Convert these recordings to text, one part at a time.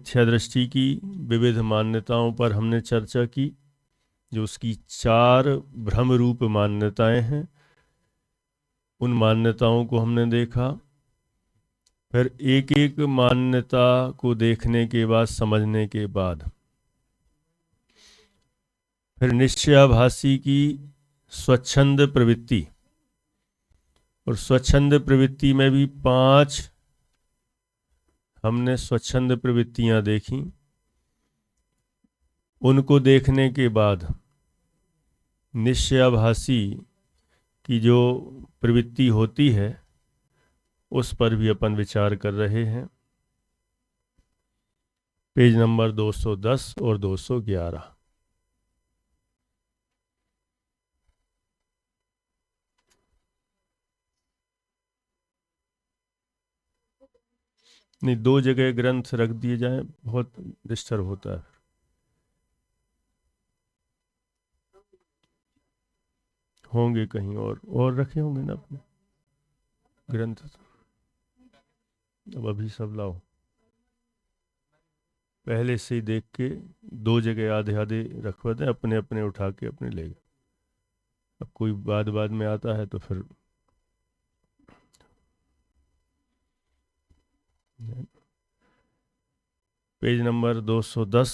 मिथ्या दृष्टि की विविध मान्यताओं पर हमने चर्चा की, जो उसकी 4 भ्रम रूप मान्यताएं हैं, उन मान्यताओं को हमने देखा। फिर एक एक मान्यता को देखने के बाद, समझने के बाद, फिर निश्चयाभासी की स्वच्छंद प्रवृत्ति, और स्वच्छंद प्रवृत्ति में भी 5 हमने स्वच्छंद प्रवृत्तियां देखी। उनको देखने के बाद निश्चयाभासी की जो प्रवृत्ति होती है उस पर भी अपन विचार कर रहे हैं। पेज नंबर 210 और 211। नहीं, 2 जगह ग्रंथ रख दिए जाएं, बहुत डिस्टर्ब होता है। होंगे कहीं और रखे होंगे ना अपने ग्रंथ। अब अभी सब लाओ, पहले से ही देख के 2 जगह आधे आधे रखवा दें, अपने अपने उठा के अपने ले गए। अब कोई बाद में आता है तो फिर पेज नंबर 210।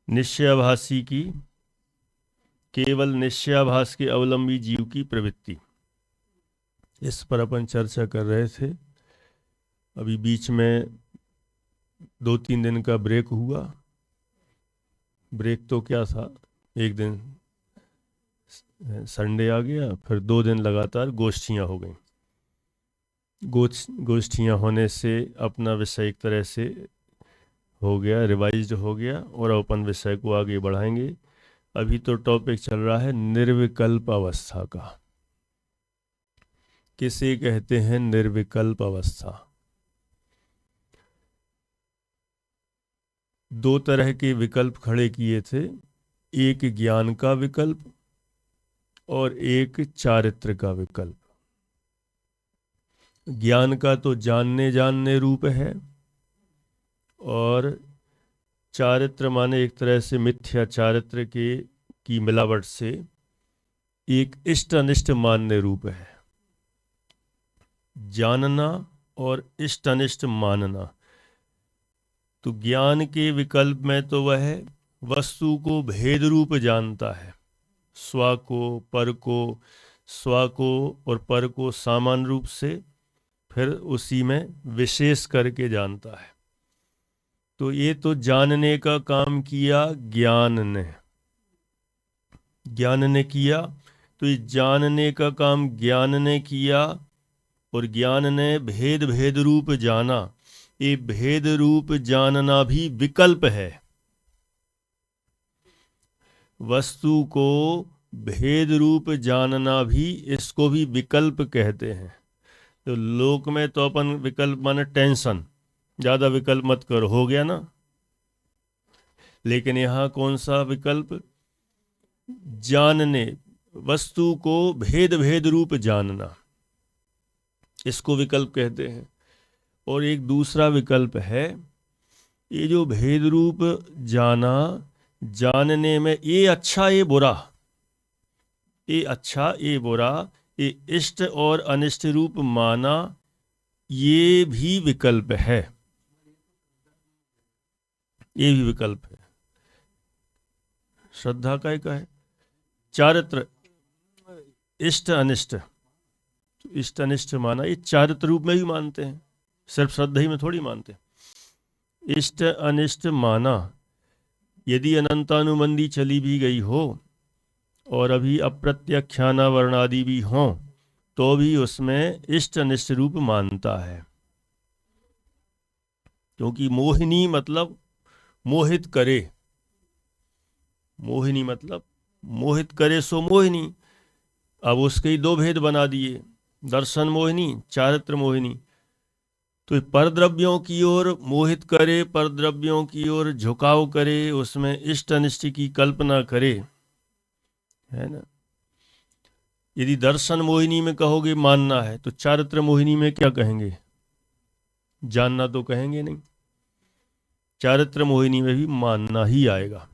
निश्चयाभासी की, केवल निश्चयाभास के अवलंबी जीव की प्रवृत्ति, इस पर अपन चर्चा कर रहे थे। अभी बीच में 2-3 दिन का ब्रेक हुआ। ब्रेक तो क्या था, एक दिन संडे आ गया, फिर 2 दिन लगातार गोष्ठियाँ हो गई। गोष्ठियाँ होने से अपना विषय एक तरह से हो गया, रिवाइज्ड हो गया, और अपन विषय को आगे बढ़ाएंगे। अभी तो टॉपिक चल रहा है निर्विकल्प अवस्था का। किसे कहते हैं निर्विकल्प अवस्था? 2 तरह के विकल्प खड़े किए थे, एक ज्ञान का विकल्प और एक चारित्र का विकल्प। ज्ञान का तो जानने रूप है, और चारित्र माने एक तरह से मिथ्या चारित्र की मिलावट से एक इष्ट अनिष्ट मान्य रूप है। जानना और इष्ट अनिष्ट मानना। तो ज्ञान के विकल्प में तो वह वस्तु को भेद रूप जानता है, स्व को, पर को, स्व को और पर को सामान्य रूप से, फिर उसी में विशेष करके जानता है। तो ये तो जानने का काम किया ज्ञान ने। ज्ञान ने किया, तो ये जानने का काम ज्ञान ने किया, और ज्ञान ने भेद भेद रूप जाना। ये भेद रूप जानना भी विकल्प है। वस्तु को भेद रूप जानना भी, इसको भी विकल्प कहते हैं। तो लोक में तो अपन विकल्प माने टेंशन, ज़्यादा विकल्प मत करो, हो गया ना। लेकिन यहाँ कौन सा विकल्प? जानने, वस्तु को भेद भेद रूप जानना, इसको विकल्प कहते हैं। और एक दूसरा विकल्प है, ये जो भेद रूप जाना, जानने में ये अच्छा ये बुरा, ये अच्छा ये बुरा, ये इष्ट और अनिष्ट रूप माना, ये भी विकल्प है। ये भी विकल्प है। श्रद्धा का एक है चारित्र, इष्ट अनिष्ट। तो इष्ट अनिष्ट माना, ये चारित्र रूप में भी मानते हैं, सिर्फ श्रद्धा ही में थोड़ी मानते हैं। इष्ट अनिष्ट माना, यदि अनंतानुबंधी चली भी गई हो और अभी अप्रत्यक्षाना वर्णादि भी हों, तो भी उसमें इष्ट अनिष्ट रूप मानता है। क्योंकि मोहिनी मतलब मोहित करे, मोहिनी मतलब मोहित करे सो मोहिनी। अब उसके ही 2 भेद बना दिए, दर्शन मोहिनी, चारित्र मोहिनी। तो परद्रव्यों की ओर मोहित करे, परद्रव्यों की ओर झुकाव करे, उसमें इष्ट अनिष्ट की कल्पना करे, है ना। यदि दर्शन मोहिनी में कहोगे मानना है, तो चारित्र मोहिनी में क्या कहेंगे? जानना तो कहेंगे नहीं। चारित्र मोहिनी में भी मानना ही आएगा।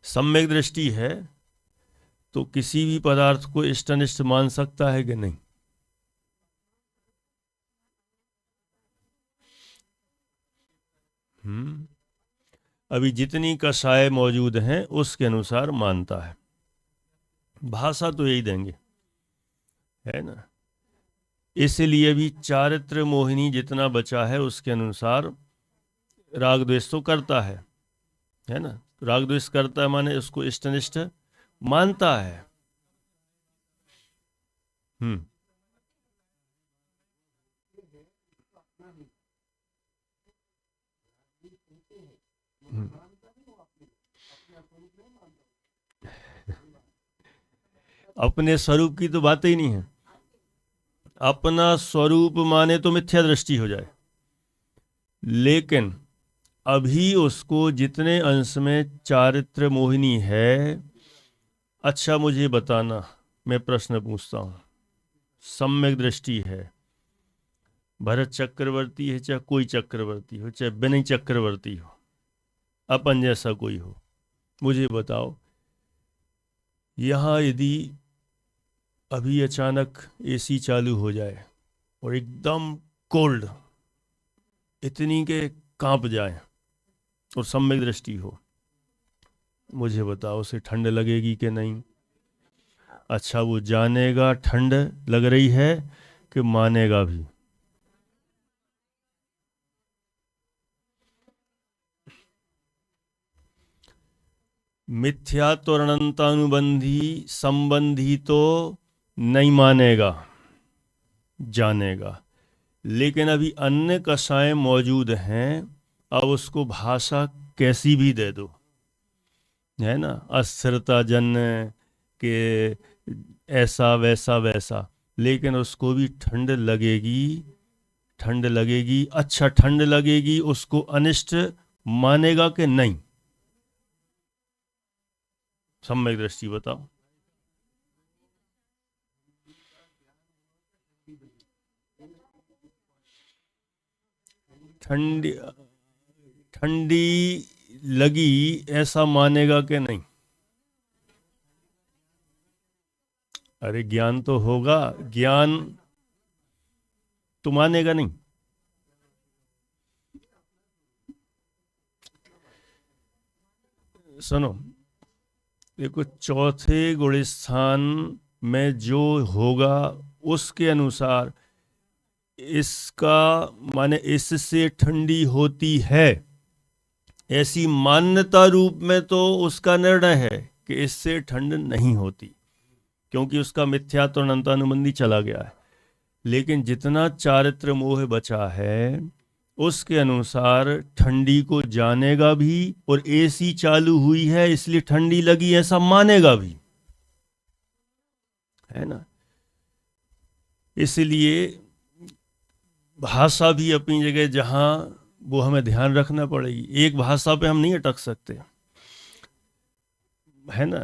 सम्यक दृष्टि है तो किसी भी पदार्थ को इष्टनिष्ट मान सकता है कि नहीं? अभी जितनी कषाय मौजूद हैं उसके अनुसार मानता है। भाषा तो यही देंगे, है ना। इसलिए भी चारित्र मोहिनी जितना बचा है उसके अनुसार राग द्वेष तो करता है ना। राग द्वेष करता है माने उसको इष्टनिष्ठ मानता है। हम्म अपने स्वरूप की तो बात ही नहीं है। अपना स्वरूप माने तो मिथ्या दृष्टि हो जाए, लेकिन अभी उसको जितने अंश में चारित्र मोहिनी है, अच्छा मुझे बताना, मैं प्रश्न पूछता हूं, सम्यक दृष्टि है, भरत चक्रवर्ती है चाहे कोई चक्रवर्ती हो, चाहे विनय चक्रवर्ती हो, अपन जैसा कोई हो, मुझे बताओ, यहां यदि अभी अचानक एसी चालू हो जाए और एकदम कोल्ड, इतनी के कांप जाए और सम्यक दृष्टि हो, मुझे बताओ उसे ठंड लगेगी कि नहीं? अच्छा, वो जानेगा ठंड लग रही है कि मानेगा भी? मिथ्यात्व और अनंतानुबंधी संबंधी तो नहीं मानेगा, जानेगा। लेकिन अभी अन्य कषाएं मौजूद हैं, अब उसको भाषा कैसी भी दे दो, है ना, अस्थिरता जन्य के ऐसा वैसा वैसा, लेकिन उसको भी ठंड लगेगी, ठंड लगेगी। अच्छा, ठंड लगेगी, उसको अनिष्ट मानेगा कि नहीं? सम्यक दृष्टि बताओ। ठंडी ठंडी लगी ऐसा मानेगा कि नहीं? अरे ज्ञान तो होगा, ज्ञान तो मानेगा नहीं। सुनो, देखो, चौथे गुण स्थान में जो होगा उसके अनुसार इसका माने इससे ठंडी होती है, ऐसी मान्यता रूप में तो उसका निर्णय है कि इससे ठंड नहीं होती, क्योंकि उसका मिथ्यात्व और अनंतानुबंधी चला गया है। लेकिन जितना चारित्र मोह बचा है उसके अनुसार ठंडी को जानेगा भी, और एसी चालू हुई है इसलिए ठंडी लगी ऐसा मानेगा भी, है ना। इसलिए भाषा भी अपनी जगह, जहां वो हमें ध्यान रखना पड़ेगी, एक भाषा पे हम नहीं अटक सकते, है ना।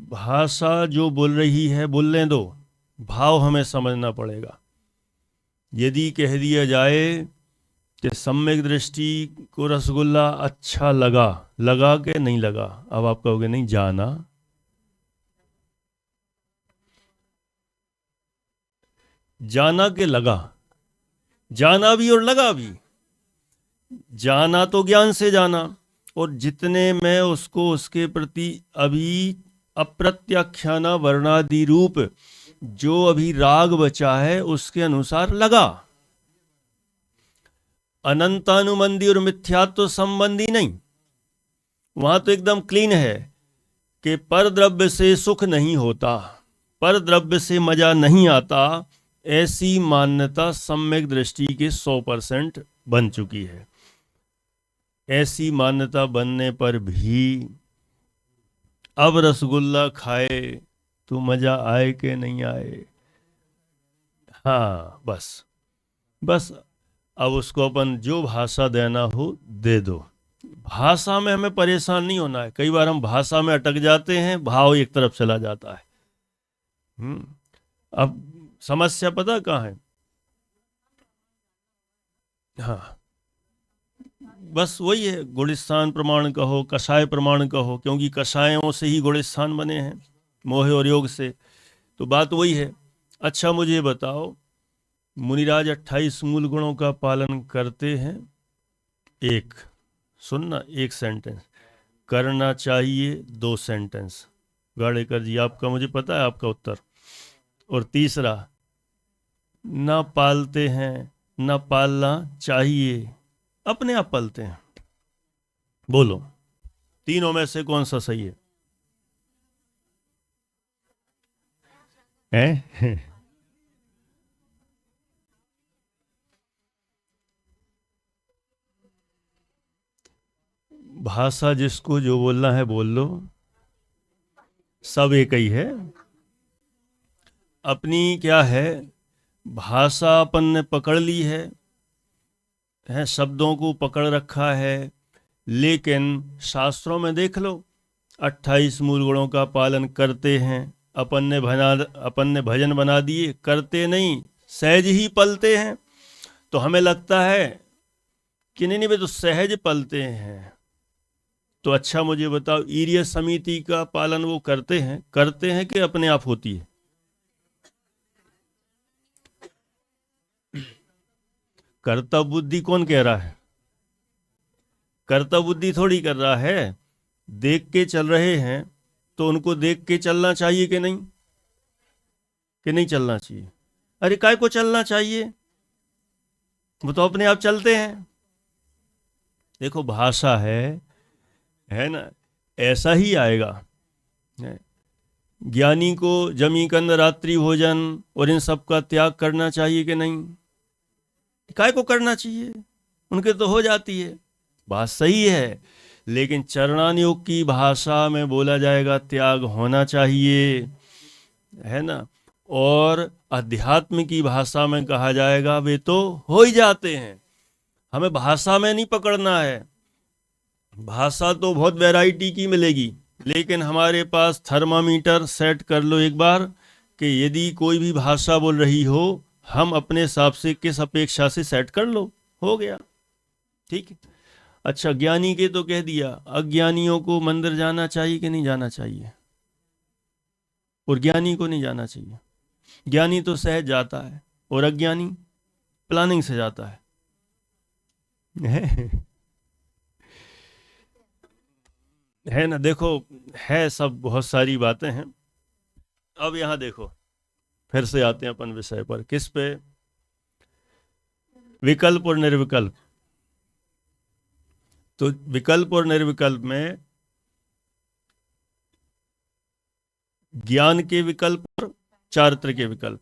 भाषा जो बोल रही है बोलने दो, भाव हमें समझना पड़ेगा। यदि कह दिया जाए कि सम्यक दृष्टि को रसगुल्ला अच्छा लगा, लगा के नहीं लगा, अब आप कहोगे नहीं, जाना, जाना के लगा, जाना भी और लगा भी। जाना तो ज्ञान से जाना, और जितने में उसको उसके प्रति अभी अप्रत्याख्याना वर्णादि रूप जो अभी राग बचा है उसके अनुसार लगा। अनंतानुबंधी और मिथ्यात्व संबंधी नहीं, वहां तो एकदम क्लीन है कि पर द्रव्य से सुख नहीं होता, पर द्रव्य से मजा नहीं आता, ऐसी मान्यता सम्यक दृष्टि के 100% बन चुकी है। ऐसी मान्यता बनने पर भी अब रसगुल्ला खाए तो मजा आए कि नहीं आए? हाँ, बस बस, अब उसको अपन जो भाषा देना हो दे दो। भाषा में हमें परेशान नहीं होना है। कई बार हम भाषा में अटक जाते हैं, भाव एक तरफ चला जाता है। अब समस्या पता कहाँ है? हाँ, बस वही है, गुणस्थान प्रमाण कहो, कषाय प्रमाण कहो, क्योंकि कषायों से ही गुणस्थान बने हैं, मोह और योग से। तो बात वही है। अच्छा मुझे बताओ, मुनिराज 28 मूल गुणों का पालन करते हैं? एक, सुनना, एक सेंटेंस। करना चाहिए 2 सेंटेंस। गाड़ेकर जी आपका मुझे पता है आपका उत्तर। और तीसरा, ना पालते हैं, ना पालना चाहिए, अपने आप पालते हैं। बोलो, तीनों में से कौन सा सही है? हैं? भाषा जिसको जो बोलना है बोल लो, सब एक ही है। अपनी क्या है, भाषा अपन ने पकड़ ली है, शब्दों को पकड़ रखा है। लेकिन शास्त्रों में देख लो, 28 मूल गुणों का पालन करते हैं, अपन ने भजन बना दिए, करते नहीं, सहज ही पलते हैं। तो हमें लगता है कि नहीं वे तो सहज पलते हैं। तो अच्छा मुझे बताओ, ईर्य समिति का पालन वो करते हैं कि अपने आप होती है? कर्तव्य बुद्धि कौन कह रहा है? कर्तव्य बुद्धि थोड़ी कर रहा है। देख के चल रहे हैं तो उनको देख के चलना चाहिए कि नहीं? कि नहीं चलना चाहिए? अरे काय को चलना चाहिए, वो तो अपने आप चलते हैं। देखो भाषा है ना, ऐसा ही आएगा। ज्ञानी को जमी कंद रात्रि भोजन और इन सब का त्याग करना चाहिए कि नहीं? काय को करना चाहिए, उनके तो हो जाती है। बात सही है, लेकिन चरणानुयोग की भाषा में बोला जाएगा त्याग होना चाहिए, है ना। और अध्यात्म की भाषा में कहा जाएगा वे तो हो ही जाते हैं। हमें भाषा में नहीं पकड़ना है। भाषा तो बहुत वैरायटी की मिलेगी, लेकिन हमारे पास थर्मामीटर सेट कर लो एक बार कि यदि कोई भी भाषा बोल रही हो, हम अपने हिसाब से किस अपेक्षा से सेट कर लो, हो गया, ठीक है। अच्छा, ज्ञानी के तो कह दिया, अज्ञानियों को मंदिर जाना चाहिए कि नहीं जाना चाहिए? और ज्ञानी को नहीं जाना चाहिए। ज्ञानी तो सहज जाता है और अज्ञानी प्लानिंग से जाता है ना। देखो, है सब बहुत सारी बातें हैं। अब यहां देखो, फिर से आते हैं अपन विषय पर। किस पे? विकल्प और निर्विकल्प। तो विकल्प और निर्विकल्प में ज्ञान के विकल्प और चारित्र के विकल्प।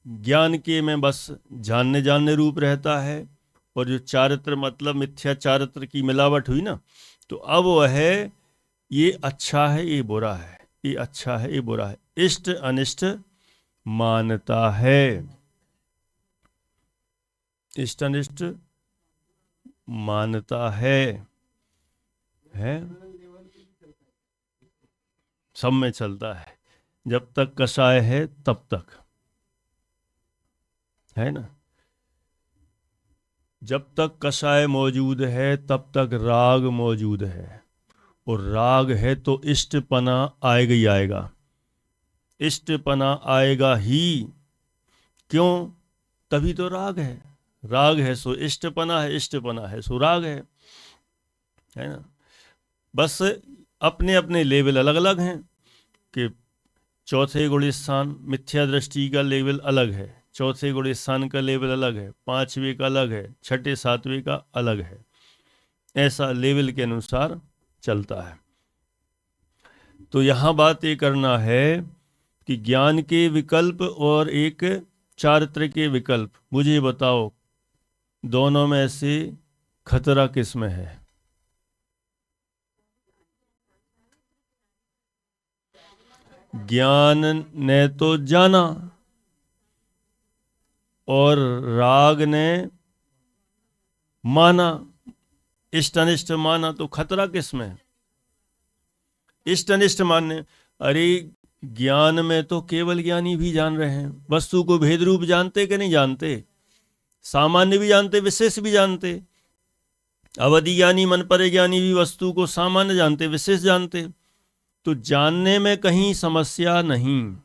ज्ञान के में बस जानने रूप रहता है, और जो चारित्र मतलब मिथ्या चारित्र की मिलावट हुई ना, तो अब वह है ये अच्छा है ये बुरा है, ये अच्छा है ये बुरा है, इष्ट अनिष्ट मानता है। इष्ट अनिष्ट मानता है सब में चलता है। जब तक कषाय है तब तक, है ना। जब तक कषाय मौजूद है तब तक राग मौजूद है, और राग है तो इष्टपना आएगा ही आएगा। इष्टपना आएगा ही, क्यों? तभी तो राग है। राग है सो इष्टपना है, इष्टपना है सो राग है ना। बस अपने अपने लेवल अलग अलग हैं कि चौथे गुण स्थान मिथ्या दृष्टि का लेवल अलग है, चौथे गुण स्थान का लेवल अलग है, पांचवे का अलग है, छठे सातवें का अलग है। ऐसा लेवल के अनुसार चलता है। तो यहां बात ये करना है कि ज्ञान के विकल्प और एक चारित्र के विकल्प, मुझे बताओ दोनों में से खतरा किस में है? ज्ञान ने तो जाना और राग ने माना, इष्ट अनिष्ट माना, तो खतरा किस में? इष्ट अनिष्ट मानने। अरे ज्ञान में तो केवल ज्ञानी भी जान रहे हैं, वस्तु को भेद रूप जानते कि नहीं जानते? सामान्य भी जानते, विशेष भी जानते। अवधि ज्ञानी मन परिज्ञानी भी वस्तु को सामान्य जानते, विशेष जानते। तो जानने में कहीं समस्या नहीं,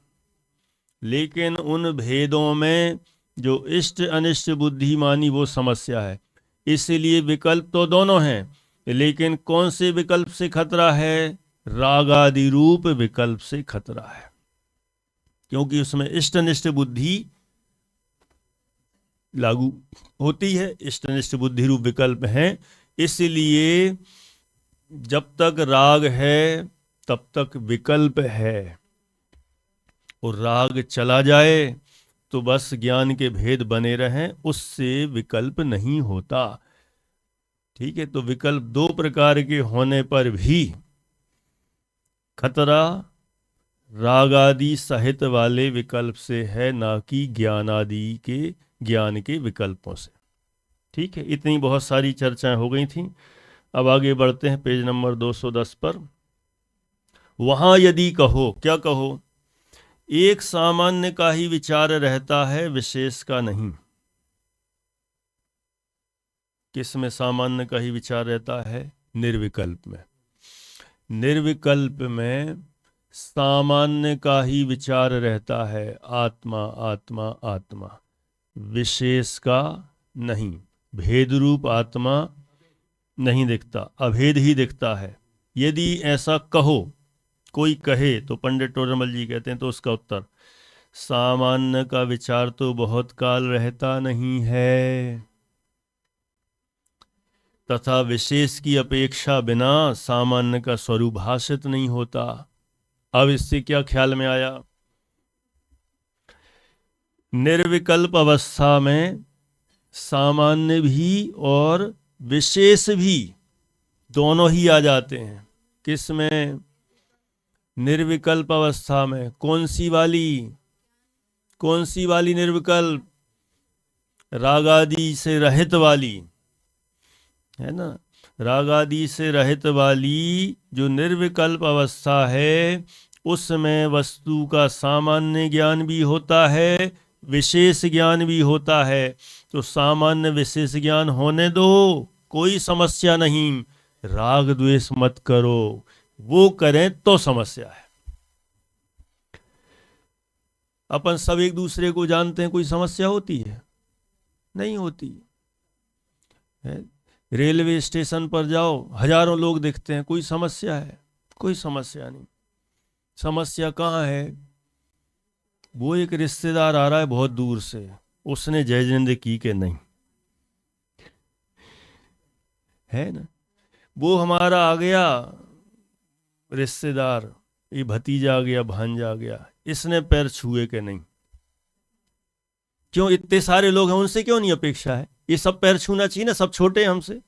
लेकिन उन भेदों में जो इष्ट अनिष्ट बुद्धिमानी वो समस्या है। इसलिए विकल्प तो दोनों हैं, लेकिन कौन से विकल्प से खतरा है? राग आदि रूप विकल्प से खतरा है, क्योंकि उसमें इष्ट अनिष्ट बुद्धि लागू होती है, इष्ट अनिष्ट बुद्धि रूप विकल्प हैं। इसलिए जब तक राग है तब तक विकल्प है, और राग चला जाए तो बस ज्ञान के भेद बने रहें, उससे विकल्प नहीं होता। ठीक है, तो विकल्प दो प्रकार के होने पर भी खतरा राग आदि सहित वाले विकल्प से है, ना कि ज्ञान के विकल्पों से। ठीक है, इतनी बहुत सारी चर्चाएं हो गई थी। अब आगे बढ़ते हैं पेज नंबर 210 पर। वहां यदि कहो, क्या कहो? एक सामान्य का ही विचार रहता है, विशेष का नहीं। किस में सामान्य का ही विचार रहता है? निर्विकल्प में। निर्विकल्प में सामान्य का ही विचार रहता है, आत्मा आत्मा आत्मा, विशेष का नहीं। भेद रूप आत्मा नहीं दिखता, अभेद ही दिखता है। यदि ऐसा कहो, कोई कहे, तो पंडित टोडरमल जी कहते हैं, तो उसका उत्तर, सामान्य का विचार तो बहुत काल रहता नहीं है, तथा विशेष की अपेक्षा बिना सामान्य का स्वरूप भाषित नहीं होता। अब इससे क्या ख्याल में आया? निर्विकल्प अवस्था में सामान्य भी और विशेष भी दोनों ही आ जाते हैं। किस में? निर्विकल्प अवस्था में। कौन सी वाली निर्विकल्प? राग आदि से रहित वाली, है ना। राग आदि से रहित वाली जो निर्विकल्प अवस्था है, उसमें वस्तु का सामान्य ज्ञान भी होता है, विशेष ज्ञान भी होता है। तो सामान्य विशेष ज्ञान होने दो, कोई समस्या नहीं। राग द्वेष मत करो, वो करें तो समस्या है। अपन सब एक दूसरे को जानते हैं, कोई समस्या होती है? नहीं होती है। रेलवे स्टेशन पर जाओ, हजारों लोग दिखते हैं, कोई समस्या है? कोई समस्या नहीं। समस्या कहाँ है? वो एक रिश्तेदार आ रहा है बहुत दूर से, उसने जय जिनेंद्र की के नहीं, है ना। वो हमारा आ गया रिश्तेदार, ये भतीजा आ गया, भांजा आ गया, इसने पैर छुए के नहीं। क्यों? इतने सारे लोग हैं, उनसे क्यों नहीं अपेक्षा है? ये सब पैर छूना चाहिए ना, सब छोटे हैं हमसे।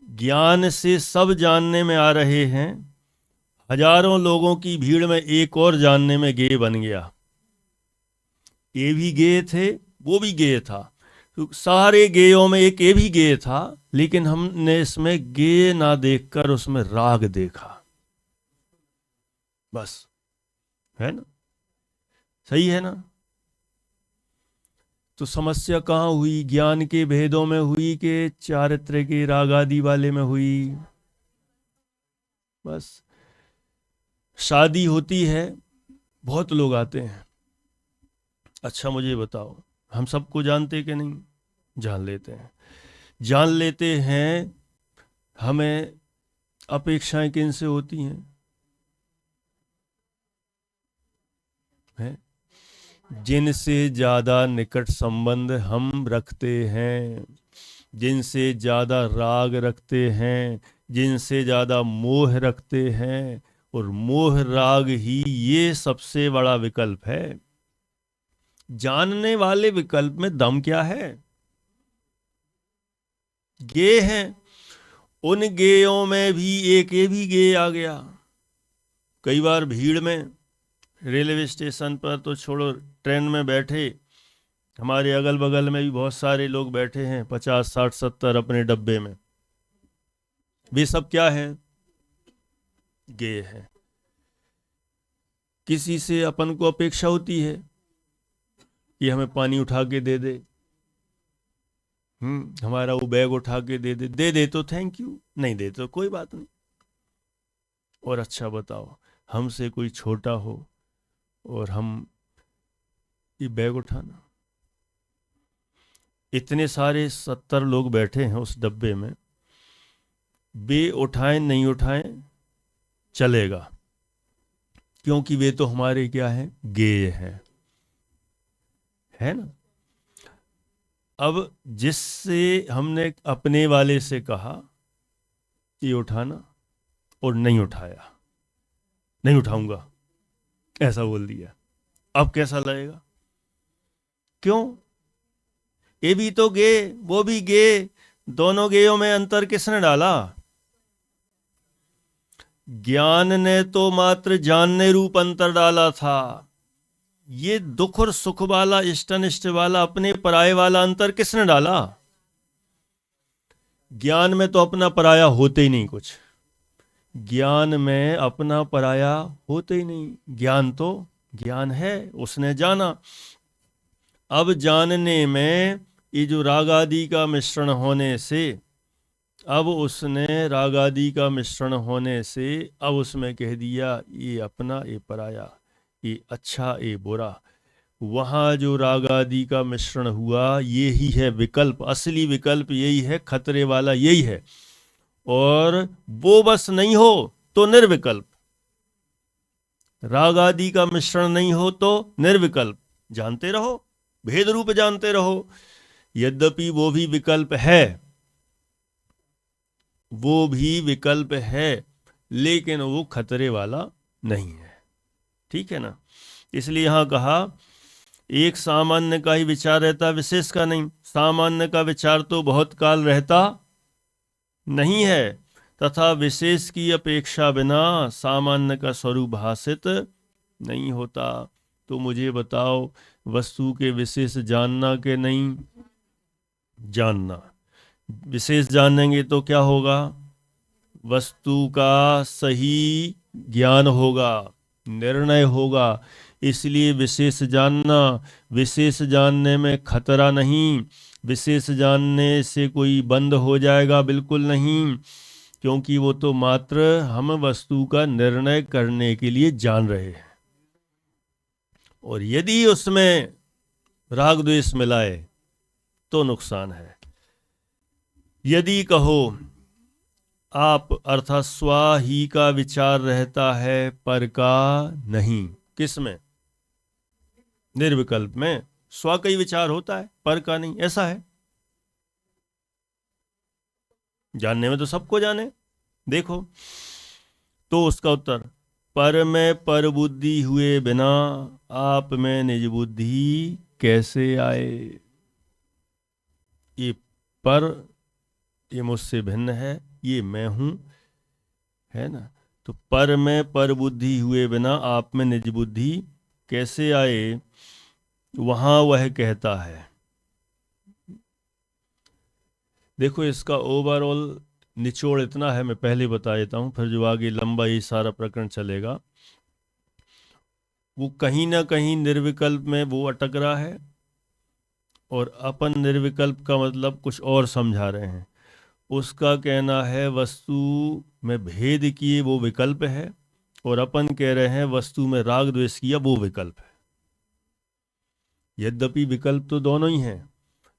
ज्ञान से सब जानने में आ रहे हैं, हजारों लोगों की भीड़ में एक और जानने में गे बन गया। ये भी गे थे, वो भी गे था, तो सारे गेयों में एक ये भी गे था, लेकिन हमने इसमें गे ना देखकर उसमें राग देखा, बस। है ना, सही है ना। तो समस्या कहाँ हुई? ज्ञान के भेदों में हुई कि चारित्र के राग आदि वाले में हुई? बस। शादी होती है, बहुत लोग आते हैं। अच्छा मुझे बताओ, हम सबको जानते कि नहीं? जान लेते हैं। जान लेते हैं, हमें अपेक्षाएं किन से होती हैं? है? जिनसे ज्यादा निकट संबंध हम रखते हैं, जिनसे ज्यादा राग रखते हैं, जिनसे ज्यादा मोह रखते हैं, और मोह राग ही ये सबसे बड़ा विकल्प है। जानने वाले विकल्प में दम क्या है? गे हैं, उन गेयों में भी एक ये भी गे आ गया। कई बार भीड़ में, रेलवे स्टेशन पर तो छोड़ो, ट्रेन में बैठे, हमारे अगल बगल में भी बहुत सारे लोग बैठे हैं, 50 60 70 अपने डब्बे में। वे सब क्या है? गे हैं। किसी से अपन को अपेक्षा होती है कि हमें पानी उठा के दे दे, हमारा वो बैग उठा के दे दे तो थैंक यू, नहीं दे तो कोई बात नहीं। और अच्छा बताओ, हमसे कोई छोटा हो और हम ये बैग उठाना, इतने सारे 70 लोग बैठे हैं उस डब्बे में, वे उठाएं नहीं उठाएं चलेगा, क्योंकि वे तो हमारे क्या हैं, गेय हैं, है ना। अब जिससे हमने अपने वाले से कहा ये उठाना और नहीं उठाया, नहीं उठाऊंगा ऐसा बोल दिया, अब कैसा लगेगा? क्यों? ये भी तो गे, वो भी गे, दोनों गेयों में अंतर किसने डाला? ज्ञान ने तो मात्र जानने रूप अंतर डाला था। ये दुख और सुख वाला, इष्ट अनिष्ट वाला, अपने पराये वाला अंतर किसने डाला? ज्ञान में तो अपना पराया होते ही नहीं कुछ, ज्ञान में अपना पराया होते ही नहीं, ज्ञान तो ज्ञान है, उसने जाना। अब जानने में ये जो राग आदि का मिश्रण होने से, अब उसने राग आदि का मिश्रण होने से अब उसमें कह दिया ये अपना ये पराया, ये अच्छा ये बुरा। वहाँ जो राग आदि का मिश्रण हुआ ये ही है विकल्प, असली विकल्प यही है, खतरे वाला यही है। और वो बस नहीं हो तो निर्विकल्प, राग आदि का मिश्रण नहीं हो तो निर्विकल्प, जानते रहो, भेद रूप जानते रहो। यद्यपि वो भी विकल्प है, वो भी विकल्प है, लेकिन वो खतरे वाला नहीं है, ठीक है ना। इसलिए यहां कहा एक सामान्य का ही विचार रहता, विशेष का नहीं। सामान्य का विचार तो बहुत काल रहता नहीं है, तथा विशेष की अपेक्षा बिना सामान्य का स्वरूप भाषित नहीं होता। तो मुझे बताओ, वस्तु के विशेष जानना के नहीं जानना? विशेष जानेंगे तो क्या होगा? वस्तु का सही ज्ञान होगा, निर्णय होगा। इसलिए विशेष जानना, विशेष जानने में खतरा नहीं, विशेष जानने से कोई बंद हो जाएगा, बिल्कुल नहीं, क्योंकि वो तो मात्र हम वस्तु का निर्णय करने के लिए जान रहे हैं। और यदि उसमें राग द्वेष मिलाए तो नुकसान है। यदि कहो आप अर्थात स्व ही का विचार रहता है, पर का नहीं। किस में? निर्विकल्प में स्व का ही विचार होता है, पर का नहीं, ऐसा है। जानने में तो सबको जाने, देखो। तो उसका उत्तर, पर में पर बुद्धि हुए बिना आप में निज बुद्धि कैसे आए? ये पर, ये मुझसे भिन्न है, ये मैं हूं, है ना। तो पर में पर बुद्धि हुए बिना आप में निज बुद्धि कैसे आए? वहां वह कहता है, देखो इसका ओवरऑल निचोड़ इतना है, मैं पहले बता देता हूं, फिर जो आगे लंबा ये सारा प्रकरण चलेगा। वो कहीं ना कहीं निर्विकल्प में वो अटक रहा है, और अपन निर्विकल्प का मतलब कुछ और समझा रहे हैं। उसका कहना है वस्तु में भेद किए वो विकल्प है, और अपन कह रहे हैं वस्तु में राग द्वेष किया वो विकल्प है। यद्यपि विकल्प तो दोनों ही हैं,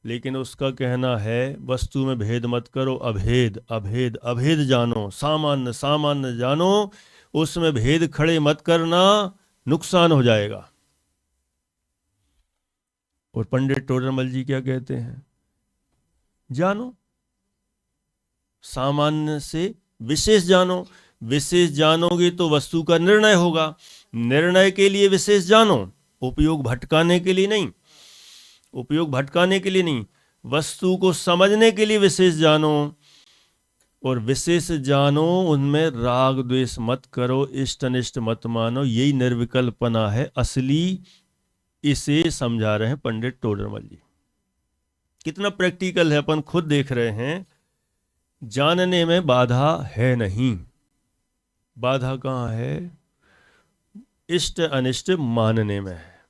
लेकिन उसका कहना है वस्तु में भेद मत करो, अभेद अभेद अभेद जानो, सामान्य सामान्य जानो, उसमें भेद खड़े मत करना, नुकसान हो जाएगा। और पंडित टोडरमल जी क्या कहते हैं? जानो, सामान्य से विशेष जानो। विशेष जानोगे तो वस्तु का निर्णय होगा, निर्णय के लिए विशेष जानो, उपयोग भटकाने के लिए नहीं, उपयोग भटकाने के लिए नहीं, वस्तु को समझने के लिए विशेष जानो। और विशेष जानो, उनमें राग द्वेष मत करो, इष्ट अनिष्ट मत मानो, यही निर्विकल्पना है असली। इसे समझा रहे हैं पंडित टोडरमल जी। कितना प्रैक्टिकल है, अपन खुद देख रहे हैं। जानने में बाधा है नहीं, बाधा कहाँ है? इष्ट अनिष्ट मानने में है,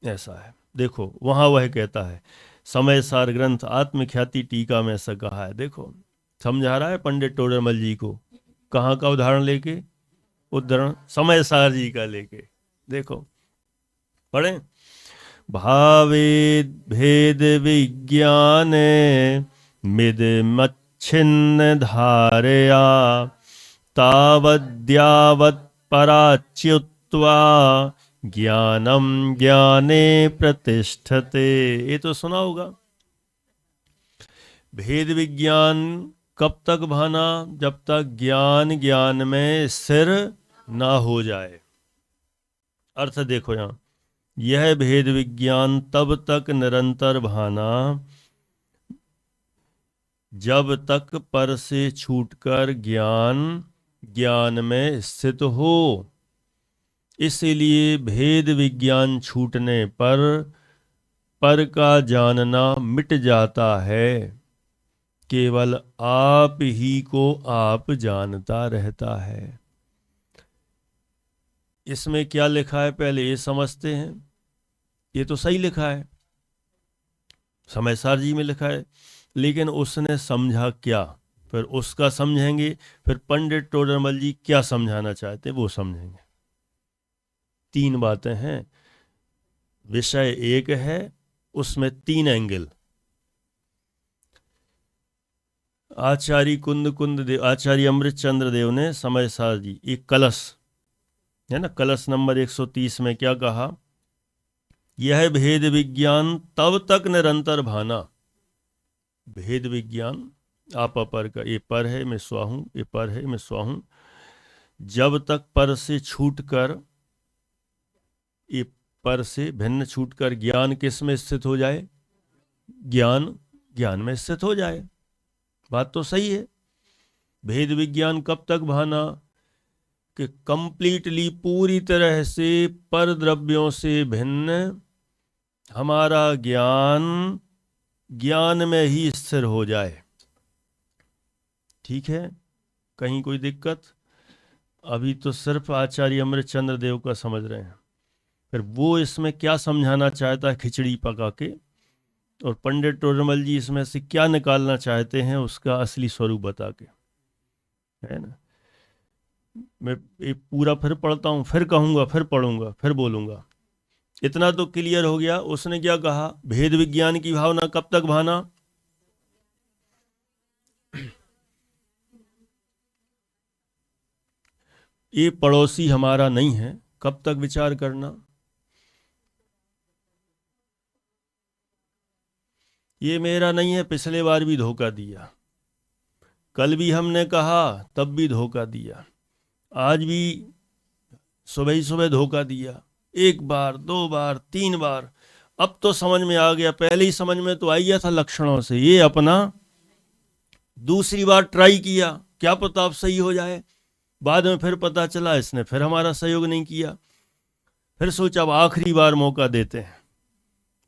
ऐसा है। देखो वहां वह कहता है, समय सार ग्रंथ आत्मख्याति टीका में ऐसा कहा है। देखो समझा रहा है पंडित टोडरमल जी को, कहाँ का उदाहरण लेके, उदाहरण समय सार जी का लेके। देखो पढ़ें, भावेद भेद विज्ञान मिद मच्छिन्न धारया तावद्यावत् पराच्युत्वा ज्ञानम ज्ञाने प्रतिष्ठते। ये तो सुना होगा। भेद विज्ञान कब तक भाना? जब तक ज्ञान ज्ञान में स्थिर ना हो जाए। अर्थ देखो यहाँ, यह भेद विज्ञान तब तक निरंतर भाना जब तक पर से छूटकर ज्ञान ज्ञान में स्थित हो। इसलिए भेद विज्ञान छूटने पर का जानना मिट जाता है, केवल आप ही को आप जानता रहता है। इसमें क्या लिखा है पहले ये समझते हैं। ये तो सही लिखा है, समय सार जी में लिखा है, लेकिन उसने समझा क्या, फिर उसका समझेंगे, फिर पंडित टोडरमल जी क्या समझाना चाहते हैं वो समझेंगे। 3 बातें हैं, विषय एक है, उसमें 3 एंगल। आचार्य कुंद देव, आचार्य अमृत चंद्र देव ने समय सार जी एक कलश है ना, कलश नंबर 130 में क्या कहा, यह भेद विज्ञान तब तक निरंतर भाना। भेद विज्ञान आप अपर का, ये पर है मैं स्वा हूं, ये पर है मैं स्वा हूं, जब तक पर से छूटकर, ये पर से भिन्न छूटकर ज्ञान किस में स्थित हो जाए, ज्ञान ज्ञान में स्थित हो जाए। बात तो सही है। भेद विज्ञान कब तक भाना कि कंप्लीटली पूरी तरह से पर द्रव्यों से भिन्न हमारा ज्ञान ज्ञान में ही स्थिर हो जाए। ठीक है, कहीं कोई दिक्कत? अभी तो सिर्फ आचार्य अमृत चंद्र देव का समझ रहे हैं, फिर वो इसमें क्या समझाना चाहता है खिचड़ी पका के, और पंडित टोडरमल जी इसमें से क्या निकालना चाहते हैं उसका असली स्वरूप बता के, है ना। मैं ये पूरा फिर पढ़ता हूँ, फिर कहूँगा, फिर पढ़ूंगा, फिर बोलूँगा। इतना तो क्लियर हो गया। उसने क्या कहा, भेद विज्ञान की भावना कब तक भाना, ये पड़ोसी हमारा नहीं है, कब तक विचार करना, ये मेरा नहीं है, पिछले बार भी धोखा दिया, कल भी हमने कहा तब भी धोखा दिया, आज भी सुबह ही सुबह धोखा दिया, 1 बार 2 बार 3 बार, अब तो समझ में आ गया, पहले ही समझ में तो आ गया था लक्षणों से। ये अपना दूसरी बार ट्राई किया, क्या पता अब सही हो जाए, बाद में फिर पता चला इसने फिर हमारा सहयोग नहीं किया, फिर सोचा अब आखिरी बार मौका देते हैं,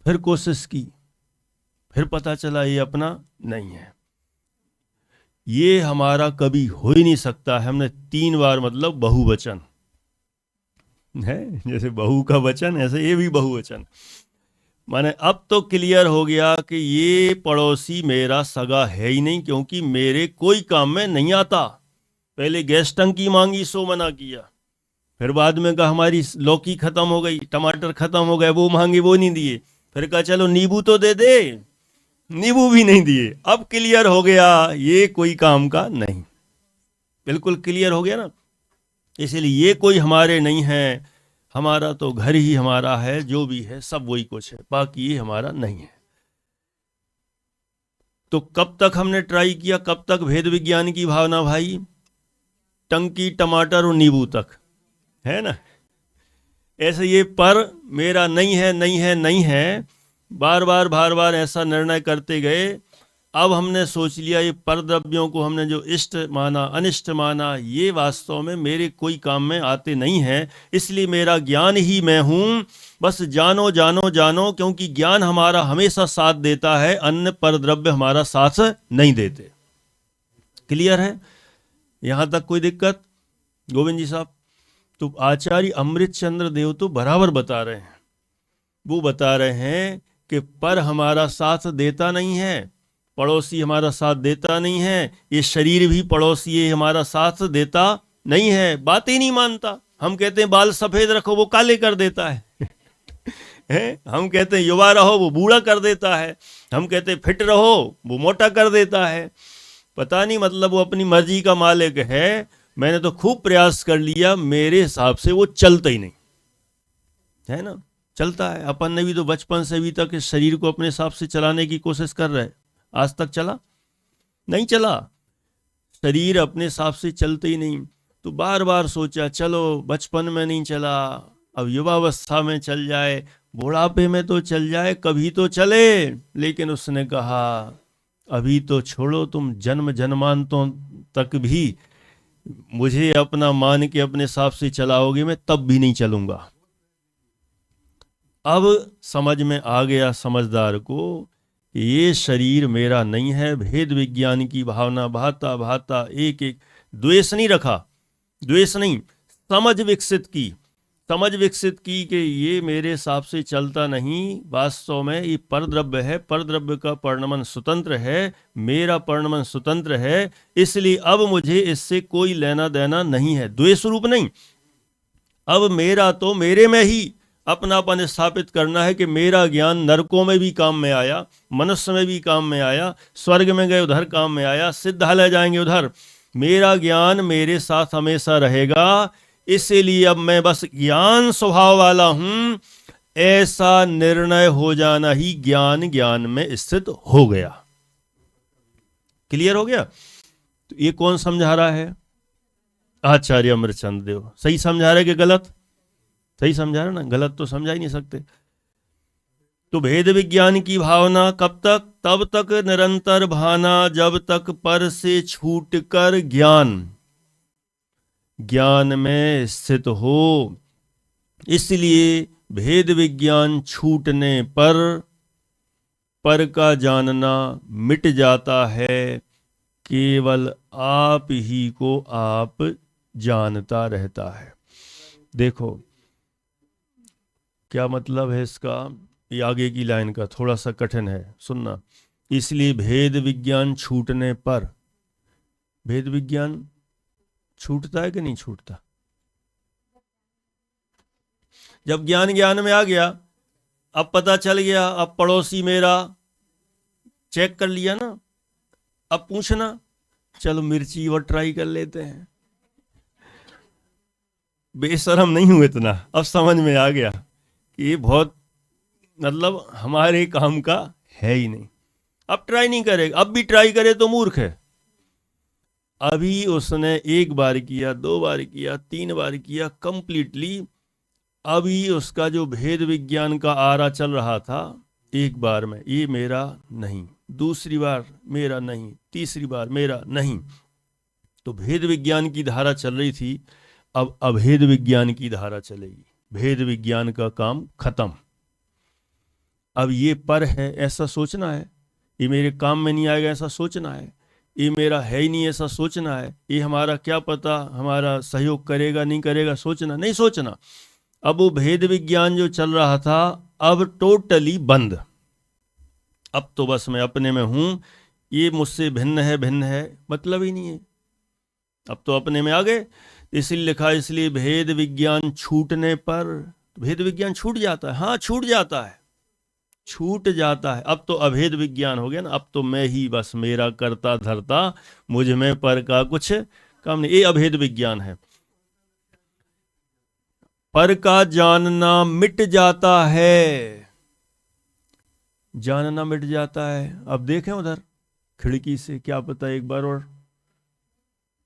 फिर कोशिश की, फिर पता चला ये अपना नहीं है। ये हमारा कभी हो ही नहीं सकता है। हमने 3 बार मतलब बहुवचन है, जैसे बहू का वचन ऐसे ये भी बहुवचन, माने अब तो क्लियर हो गया कि ये पड़ोसी मेरा सगा है ही नहीं, क्योंकि मेरे कोई काम में नहीं आता। पहले गैस टंकी मांगी सो मना किया, फिर बाद में कहा हमारी लौकी खत्म हो गई, टमाटर खत्म हो गए, वो मांगे वो नहीं दिए, फिर कहा चलो नींबू तो दे दे, नींबू भी नहीं दिए। अब क्लियर हो गया ये कोई काम का नहीं, बिल्कुल क्लियर हो गया ना। इसलिए ये कोई हमारे नहीं है, हमारा तो घर ही हमारा है, जो भी है सब वही कुछ है, बाकी ये हमारा नहीं है। तो कब तक हमने ट्राई किया, कब तक भेद विज्ञान की भावना भाई, टंकी टमाटर और नींबू तक, है ना। ऐसे ये पर मेरा नहीं है नहीं है नहीं है, बार बार ऐसा निर्णय करते गए। अब हमने सोच लिया ये पर द्रव्यों को हमने जो इष्ट माना अनिष्ट माना, ये वास्तव में मेरे कोई काम में आते नहीं है, इसलिए मेरा ज्ञान ही मैं हूं, बस जानो जानो जानो, क्योंकि ज्ञान हमारा हमेशा साथ देता है, अन्य पर द्रव्य हमारा साथ नहीं देते। क्लियर है, यहां तक कोई दिक्कत गोविंद जी साहब? तो आचार्य अमृत चंद्र देव तो बराबर बता रहे हैं, वो बता रहे हैं कि पर हमारा साथ देता नहीं है, पड़ोसी हमारा साथ देता नहीं है, ये शरीर भी पड़ोसी ये हमारा साथ देता नहीं है, बात ही नहीं मानता। हम कहते हैं बाल सफेद रखो, वो काले कर देता है हम कहते हैं युवा रहो, वो बूढ़ा कर देता है। हम कहते हैं फिट रहो, वो मोटा कर देता है। पता नहीं, मतलब वो अपनी मर्जी का मालिक है। मैंने तो खूब प्रयास कर लिया, मेरे हिसाब से वो चलता ही नहीं है ना। चलता है, अपन ने भी तो बचपन से अभी तक इस शरीर को अपने हिसाब से चलाने की कोशिश कर रहे हैं। आज तक चला नहीं, चला शरीर अपने हिसाब से चलते ही नहीं। तो बार बार सोचा, चलो बचपन में नहीं चला, अब युवावस्था में चल जाए, बुढ़ापे में तो चल जाए, कभी तो चले। लेकिन उसने कहा अभी तो छोड़ो, तुम जन्म जन्मांतों तक भी मुझे अपना मान के अपने हिसाब से चलाओगे, मैं तब भी नहीं चलूंगा। अब समझ में आ गया समझदार को, ये शरीर मेरा नहीं है। भेद विज्ञान की भावना भाता भाता एक एक, द्वेष नहीं रखा, द्वेष नहीं, समझ विकसित की, समझ विकसित की कि ये मेरे हिसाब से चलता नहीं, वास्तव में ये परद्रव्य है, परद्रव्य का परिणमन स्वतंत्र है, मेरा परिणमन स्वतंत्र है, इसलिए अब मुझे इससे कोई लेना देना नहीं है। द्वेष रूप नहीं, अब मेरा तो मेरे में ही अपनापन स्थापित करना है कि मेरा ज्ञान नरकों में भी काम में आया, मनुष्य में भी काम में आया, स्वर्ग में गए उधर काम में आया, सिद्धालय जाएंगे उधर, मेरा ज्ञान मेरे साथ हमेशा रहेगा। इसलिए अब मैं बस ज्ञान स्वभाव वाला हूं, ऐसा निर्णय हो जाना ही ज्ञान ज्ञान में स्थित हो गया। क्लियर हो गया? तो ये कौन समझा रहा है? आचार्य अमरचंद देव। सही समझा रहे कि गलत? सही समझा रहे ना, गलत तो समझा ही नहीं सकते। तो भेद विज्ञान की भावना कब तक? तब तक निरंतर भाना जब तक पर से छूटकर ज्ञान ज्ञान में स्थित हो। इसलिए भेद विज्ञान छूटने पर का जानना मिट जाता है, केवल आप ही को आप जानता रहता है। देखो क्या मतलब है इसका, ये आगे की लाइन का थोड़ा सा कठिन है, सुनना। इसलिए भेद विज्ञान छूटने पर, भेद विज्ञान छूटता है कि नहीं छूटता? जब ज्ञान ज्ञान में आ गया, अब पता चल गया, अब पड़ोसी मेरा चेक कर लिया ना, अब पूछना चलो मिर्ची और ट्राई कर लेते हैं। बेशरम नहीं हुए इतना, अब समझ में आ गया कि ये बहुत मतलब हमारे काम का है ही नहीं। अब ट्राई नहीं करेगा, अब भी ट्राई करे तो मूर्ख है। अभी उसने एक बार किया, दो बार किया, तीन बार किया, कंप्लीटली अभी उसका जो भेद विज्ञान का आरा चल रहा था, एक बार में ये मेरा नहीं, दूसरी बार मेरा नहीं, तीसरी बार मेरा नहीं, तो भेद विज्ञान की धारा चल रही थी। अब अभेद विज्ञान की धारा चलेगी, भेद विज्ञान का काम खत्म। अब ये पर है ऐसा सोचना है, ये मेरे काम में नहीं आएगा ऐसा सोचना है, ये मेरा है ही नहीं ऐसा सोचना है, ये हमारा क्या पता हमारा सहयोग करेगा नहीं करेगा सोचना नहीं, सोचना। अब वो भेद विज्ञान जो चल रहा था अब टोटली बंद। अब तो बस मैं अपने में हूं, ये मुझसे भिन्न है मतलब ही नहीं है, अब तो अपने में आ गए। इसलिए लिखा, इसलिए भेद विज्ञान छूटने पर, भेद विज्ञान छूट जाता है, हाँ छूट जाता है, छूट जाता है। अब तो अभेद विज्ञान हो गया ना, अब तो मैं ही बस मेरा करता धरता, मुझ में पर का कुछ काम नहीं, ये अभेद विज्ञान है। पर का जानना मिट जाता है, जानना मिट जाता है। अब देखें उधर खिड़की से, क्या पता एक बार और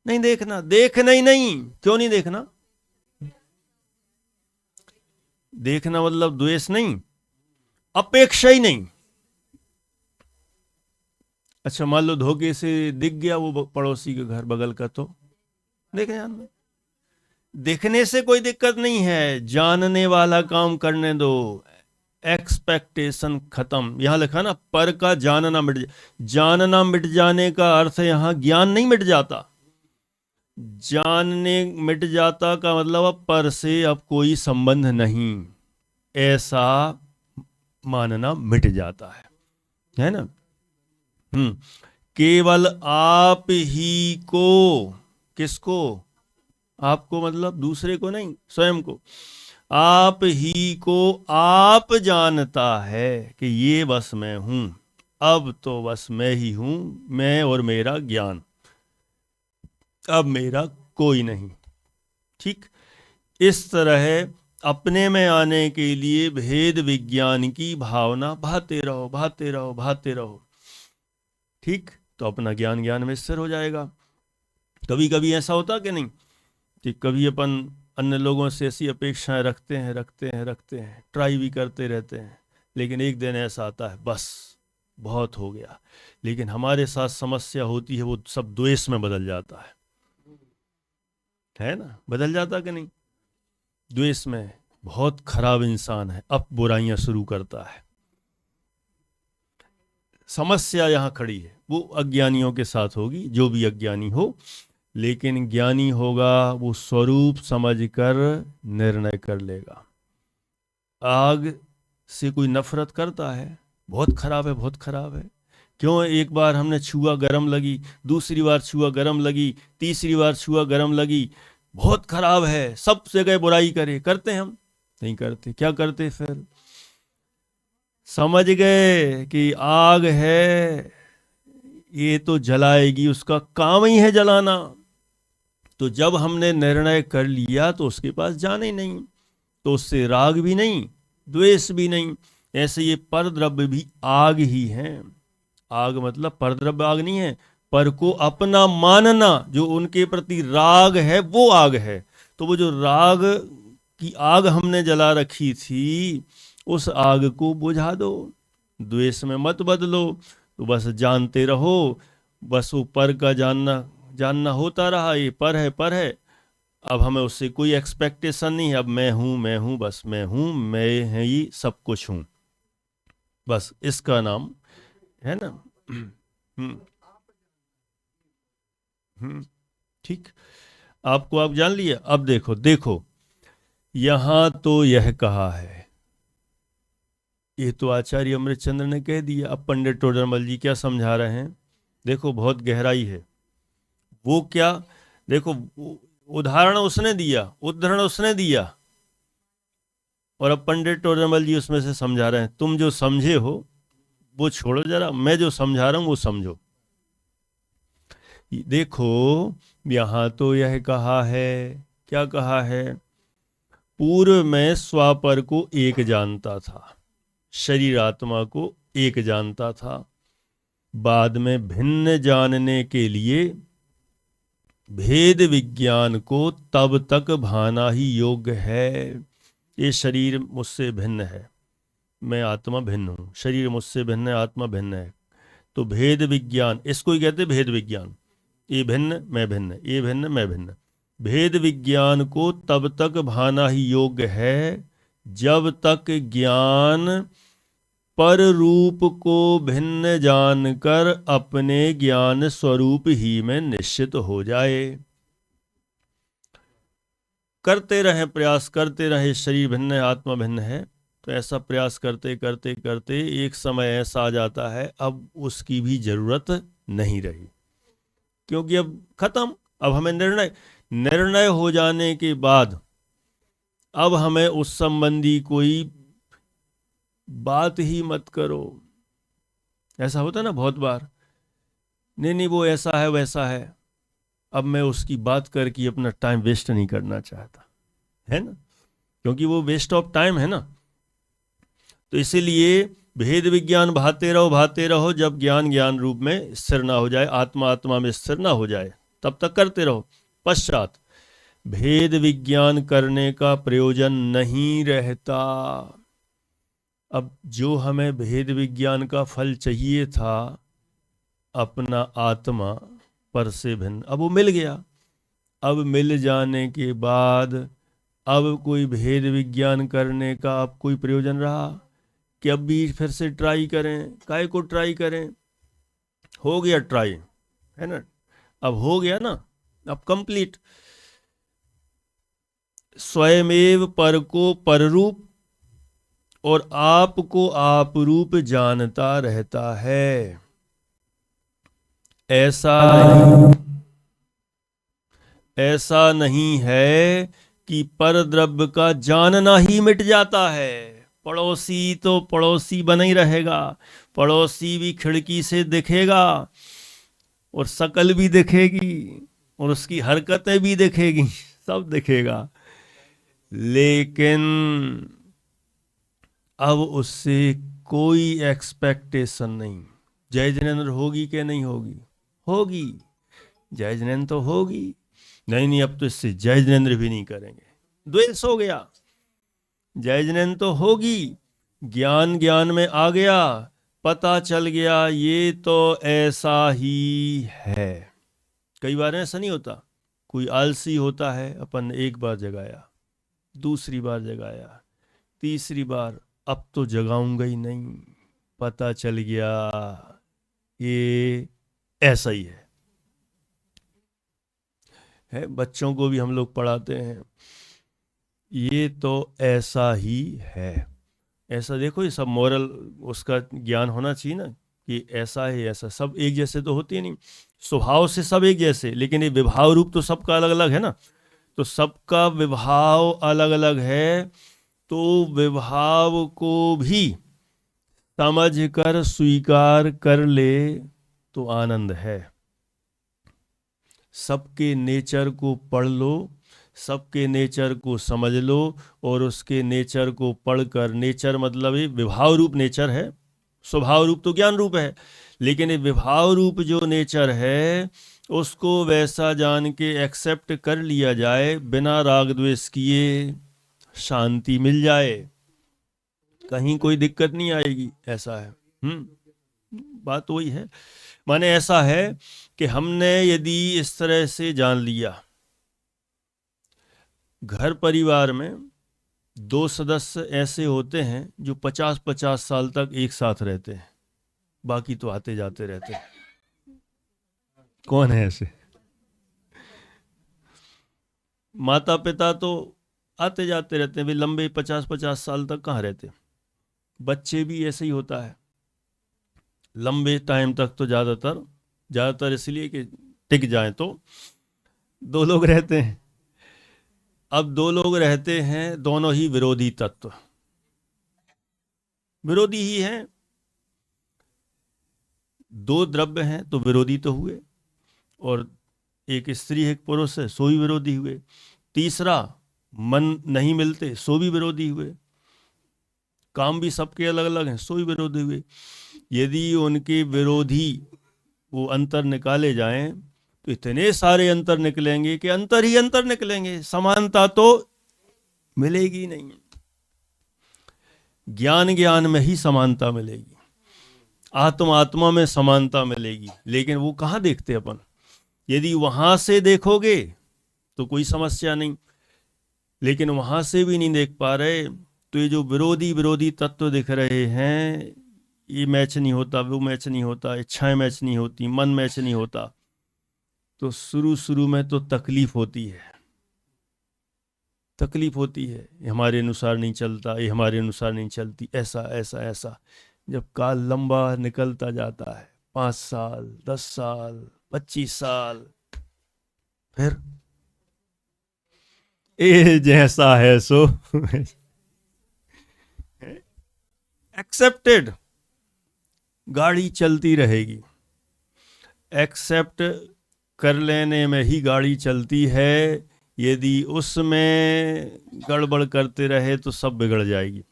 नहीं देखना, देखना ही नहीं, क्यों नहीं देखना? देखना मतलब द्वेष नहीं, अपेक्षा ही नहीं। अच्छा मान लो धोखे से दिख गया वो पड़ोसी के घर बगल का, तो देख जानना, देखने से कोई दिक्कत नहीं है, जानने वाला काम करने दो, एक्सपेक्टेशन खत्म। यहां लिखा ना पर का जानना मिट, जानना मिट जाने का अर्थ है यहां ज्ञान नहीं मिट जाता, जानने मिट जाता का मतलब अब पर से अब कोई संबंध नहीं, ऐसा मानना मिट जाता है ना। केवल आप ही को, किसको? आपको मतलब दूसरे को नहीं, स्वयं को। आप ही को आप जानता है कि ये बस मैं हूं, अब तो बस मैं ही हूं, मैं और मेरा ज्ञान, अब मेरा कोई नहीं। ठीक इस तरह अपने में आने के लिए भेद विज्ञान की भावना भाते रहो, भाते रहो, भाते रहो। ठीक, तो अपना ज्ञान ज्ञान में स्थिर हो जाएगा। कभी कभी ऐसा होता कि नहीं कि कभी अपन अन्य लोगों से ऐसी अपेक्षाएं रखते हैं, ट्राई भी करते रहते हैं, लेकिन एक दिन ऐसा आता है बस बहुत हो गया। लेकिन हमारे साथ समस्या होती है, वो सब द्वेष में बदल जाता है ना, बदल जाता कि नहीं? द्वेष में। बहुत खराब इंसान है, अब बुराइयां शुरू करता है। समस्या यहाँ खड़ी है, वो अज्ञानियों के साथ होगी, जो भी अज्ञानी हो, लेकिन ज्ञानी होगा वो स्वरूप समझकर निर्णय कर लेगा। आग से कोई नफरत करता है, बहुत खराब है, बहुत खराब है, क्यों? एक बार हमने छुआ गरम लगी, दूसरी बार छुआ गरम लगी, तीसरी बार छुआ गरम लगी, बहुत खराब है, सब जगह बुराई करते हम? नहीं करते। क्या करते फिर? समझ गए कि आग है, ये तो जलाएगी, उसका काम ही है जलाना। तो जब हमने निर्णय कर लिया तो उसके पास जाना ही नहीं, तो उससे राग भी नहीं, द्वेष भी नहीं। ऐसे ये परद्रव्य भी आग ही है। आग मतलब परद्रव्य आग नहीं है, पर को अपना मानना, जो उनके प्रति राग है वो आग है। तो वो जो राग की आग हमने जला रखी थी, उस आग को बुझा दो, द्वेष में मत बदलो। तो बस जानते रहो, बस वो पर का जानना होता रहा, ये पर है। अब हमें उससे कोई एक्सपेक्टेशन नहीं है, अब मैं हूं, बस मैं हूं, मैं ही सब कुछ हूं, बस इसका नाम है ना। हम्म ठीक, आपको आप जान लिया। अब देखो यहां तो यह कहा है, ये तो आचार्य अमृतचंद्र ने कह दिया। अब पंडित टोडरमल जी क्या समझा रहे हैं, देखो बहुत गहराई है। वो क्या, देखो उदाहरण उसने दिया, उद्धरण उसने दिया, और अब पंडित टोडरमल जी उसमें से समझा रहे हैं। तुम जो समझे हो वो छोड़ो जरा, मैं जो समझा रहा हूं वो समझो। देखो यहां तो यह कहा है, क्या कहा है? पूर्व में स्वापर को एक जानता था, शरीर आत्मा को एक जानता था, बाद में भिन्न जानने के लिए भेद विज्ञान को तब तक भाना ही योग्य है। ये शरीर मुझसे भिन्न है, मैं आत्मा भिन्न हूं, शरीर मुझसे भिन्न है, आत्मा भिन्न है। तो भेद विज्ञान, इसको ही कहते भेद विज्ञान। ये भिन्न मैं भिन्न, ये भिन्न मैं भिन्न। भेद विज्ञान को तब तक भाना ही योग्य है जब तक ज्ञान पर रूप को भिन्न जानकर अपने ज्ञान स्वरूप ही में निश्चित हो जाए। करते रहे प्रयास, करते रहे, शरीर भिन्न है, आत्मा भिन्न है, तो ऐसा प्रयास करते करते करते एक समय ऐसा आ जाता है अब उसकी भी जरूरत नहीं रही, क्योंकि अब खत्म। अब हमें निर्णय हो जाने के बाद अब हमें उस संबंधी कोई बात ही मत करो। ऐसा होता है ना बहुत बार, नहीं वो ऐसा है वैसा है, अब मैं उसकी बात करके अपना टाइम वेस्ट नहीं करना चाहता, है ना, क्योंकि वो वेस्ट ऑफ टाइम है ना। तो इसीलिए भेद विज्ञान भाते रहो, जब ज्ञान ज्ञान रूप में स्थिर ना हो जाए, आत्मा आत्मा में स्थिर ना हो जाए, तब तक करते रहो। पश्चात भेद विज्ञान करने का प्रयोजन नहीं रहता। अब जो हमें भेद विज्ञान का फल चाहिए था, अपना आत्मा पर से भिन्न, अब वो मिल गया। अब मिल जाने के बाद अब कोई भेद विज्ञान करने का अब कोई प्रयोजन रहा कि अब भी फिर से ट्राई करें? काहे को ट्राई करें? हो गया ट्राई, है ना, अब हो गया ना, अब कंप्लीट। स्वयमेव पर को पररूप और आपको आप रूप जानता रहता है। ऐसा नहीं है कि पर द्रव्य का जानना ही मिट जाता है। पड़ोसी तो पड़ोसी बना ही रहेगा, पड़ोसी भी खिड़की से दिखेगा और शकल भी दिखेगी और उसकी हरकतें भी दिखेगी, सब दिखेगा, लेकिन अब उससे कोई एक्सपेक्टेशन नहीं। जय जिनेंद्र होगी कि नहीं होगी? होगी, जय जिनेंद्र तो होगी। नहीं, अब तो इससे जय जिनेंद्र भी नहीं करेंगे, द्वेष हो गया। जय जिनेंद्र तो होगी, ज्ञान में आ गया, पता चल गया ये तो ऐसा ही है। कई बार ऐसा नहीं होता, कोई आलसी होता है, अपन एक बार जगाया, दूसरी बार जगाया, तीसरी बार, अब तो जगाऊंगा ही नहीं, पता चल गया ये ऐसा ही है। बच्चों को भी हम लोग पढ़ाते हैं, ये तो ऐसा ही है। ऐसा देखो, ये सब मोरल उसका ज्ञान होना चाहिए ना, कि ऐसा है, ऐसा। सब एक जैसे तो होते नहीं, स्वभाव से सब एक जैसे, लेकिन ये विभाव रूप तो सबका अलग अलग है ना। तो सबका विभाव अलग अलग है, तो विभाव को भी समझ कर स्वीकार कर ले तो आनंद है। सबके नेचर को पढ़ लो, सबके नेचर को समझ लो, और उसके नेचर को पढ़कर, नेचर मतलब ये विभाव रूप नेचर है, स्वभाव रूप तो ज्ञान रूप है, लेकिन ये विभाव रूप जो नेचर है उसको वैसा जान के एक्सेप्ट कर लिया जाए, बिना राग द्वेष किए, शांति मिल जाए, कहीं कोई दिक्कत नहीं आएगी। ऐसा है। बात वही है। माने ऐसा है कि हमने यदि इस तरह से जान लिया, घर परिवार में 2 सदस्य ऐसे होते हैं जो 50-50 साल तक एक साथ रहते हैं, बाकी तो आते जाते रहते हैं। कौन है ऐसे? माता पिता तो आते जाते रहते हैं, वे लंबे 50-50 साल तक कहाँ रहते। बच्चे भी ऐसे ही होता है, लंबे टाइम तक तो ज़्यादातर इसलिए कि टिक जाए तो 2 लोग रहते हैं। अब 2 लोग रहते हैं, दोनों ही विरोधी तत्व, विरोधी ही हैं। 2 द्रव्य हैं तो विरोधी तो हुए, और एक स्त्री एक पुरुष है, सो भी विरोधी हुए। तीसरा मन नहीं मिलते, सो भी विरोधी हुए। काम भी सबके अलग अलग हैं, सो भी विरोधी हुए। यदि उनके विरोधी वो अंतर निकाले जाएं तो इतने सारे अंतर निकलेंगे कि अंतर ही अंतर निकलेंगे, समानता तो मिलेगी नहीं। ज्ञान में ही समानता मिलेगी, आत्मा में समानता मिलेगी, लेकिन वो कहाँ देखते अपन। यदि वहां से देखोगे तो कोई समस्या नहीं, लेकिन वहां से भी नहीं देख पा रहे, तो ये जो विरोधी तत्व दिख रहे हैं, ये मैच नहीं होता, वो मैच नहीं होता, इच्छाएं मैच नहीं होती, मन मैच नहीं होता, तो शुरू में तो तकलीफ होती है, ये हमारे अनुसार नहीं चलता, ये हमारे अनुसार नहीं चलती, ऐसा। जब काल लंबा निकलता जाता है, 5 साल, 10 साल, 25 साल, फिर ए जैसा है सो एक्सेप्टेड, गाड़ी चलती रहेगी। एक्सेप्ट कर लेने में ही गाड़ी चलती है, यदि उसमें गड़बड़ करते रहे तो सब बिगड़ जाएगी।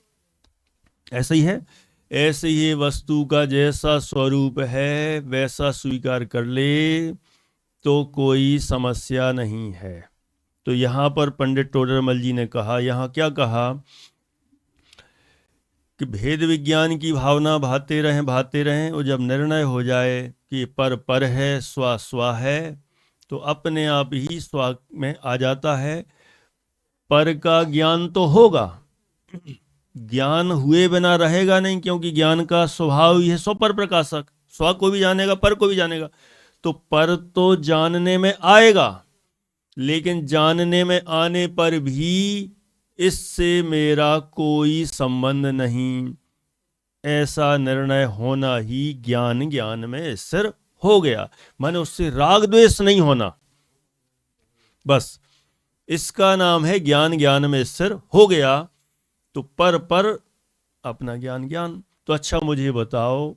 ऐसा ही है। ऐसे ही वस्तु का जैसा स्वरूप है वैसा स्वीकार कर ले तो कोई समस्या नहीं है। तो यहाँ पर पंडित टोडरमल जी ने कहा, यहाँ क्या कहा कि भेद विज्ञान की भावना भाते रहें, और जब निर्णय हो जाए कि पर है, स्वा है, तो अपने आप ही स्वा में आ जाता है। पर का ज्ञान तो होगा, ज्ञान हुए बिना रहेगा नहीं, क्योंकि ज्ञान का स्वभाव ही है स्वपर प्रकाशक, स्व को भी जानेगा, पर को भी जानेगा। तो पर तो जानने में आएगा, लेकिन जानने में आने पर भी इससे मेरा कोई संबंध नहीं, ऐसा निर्णय होना ही ज्ञान ज्ञान में स्थिर हो गया। माने उससे राग द्वेष नहीं होना, बस इसका नाम है ज्ञान ज्ञान में स्थिर हो गया। तो पर अपना ज्ञान ज्ञान। तो अच्छा मुझे बताओ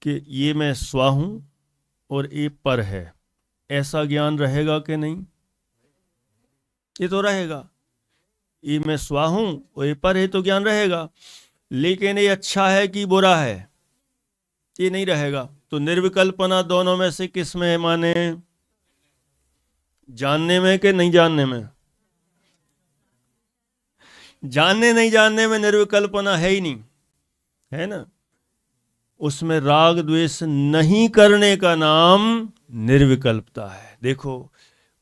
कि ये मैं स्वा हूं और ये पर है, ऐसा ज्ञान रहेगा कि नहीं? ये तो रहेगा। ये मैं स्वा हूं और ये पर है तो ज्ञान रहेगा, लेकिन ये अच्छा है कि बुरा है, ये नहीं रहेगा। तो निर्विकल्पना दोनों में से किस में है? माने जानने में कि नहीं जानने में? जानने नहीं जानने में निर्विकल्पना है ही नहीं, है ना। उसमें राग द्वेष नहीं करने का नाम निर्विकल्पता है। देखो,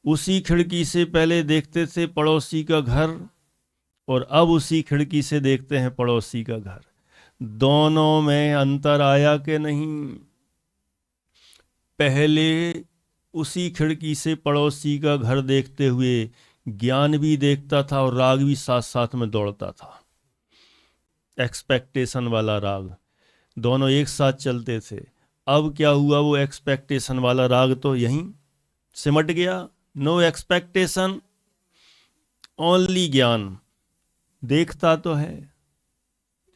उसी खिड़की से पहले देखते थे पड़ोसी का घर और अब उसी खिड़की से देखते हैं पड़ोसी का घर, दोनों में अंतर आया कि नहीं? पहले उसी खिड़की से पड़ोसी का घर देखते हुए ज्ञान भी देखता था और राग भी साथ साथ में दौड़ता था, एक्सपेक्टेशन वाला राग, दोनों एक साथ चलते थे। अब क्या हुआ? वो एक्सपेक्टेशन वाला राग तो यहीं सिमट गया। नो एक्सपेक्टेशन, ओनली ज्ञान। देखता तो है,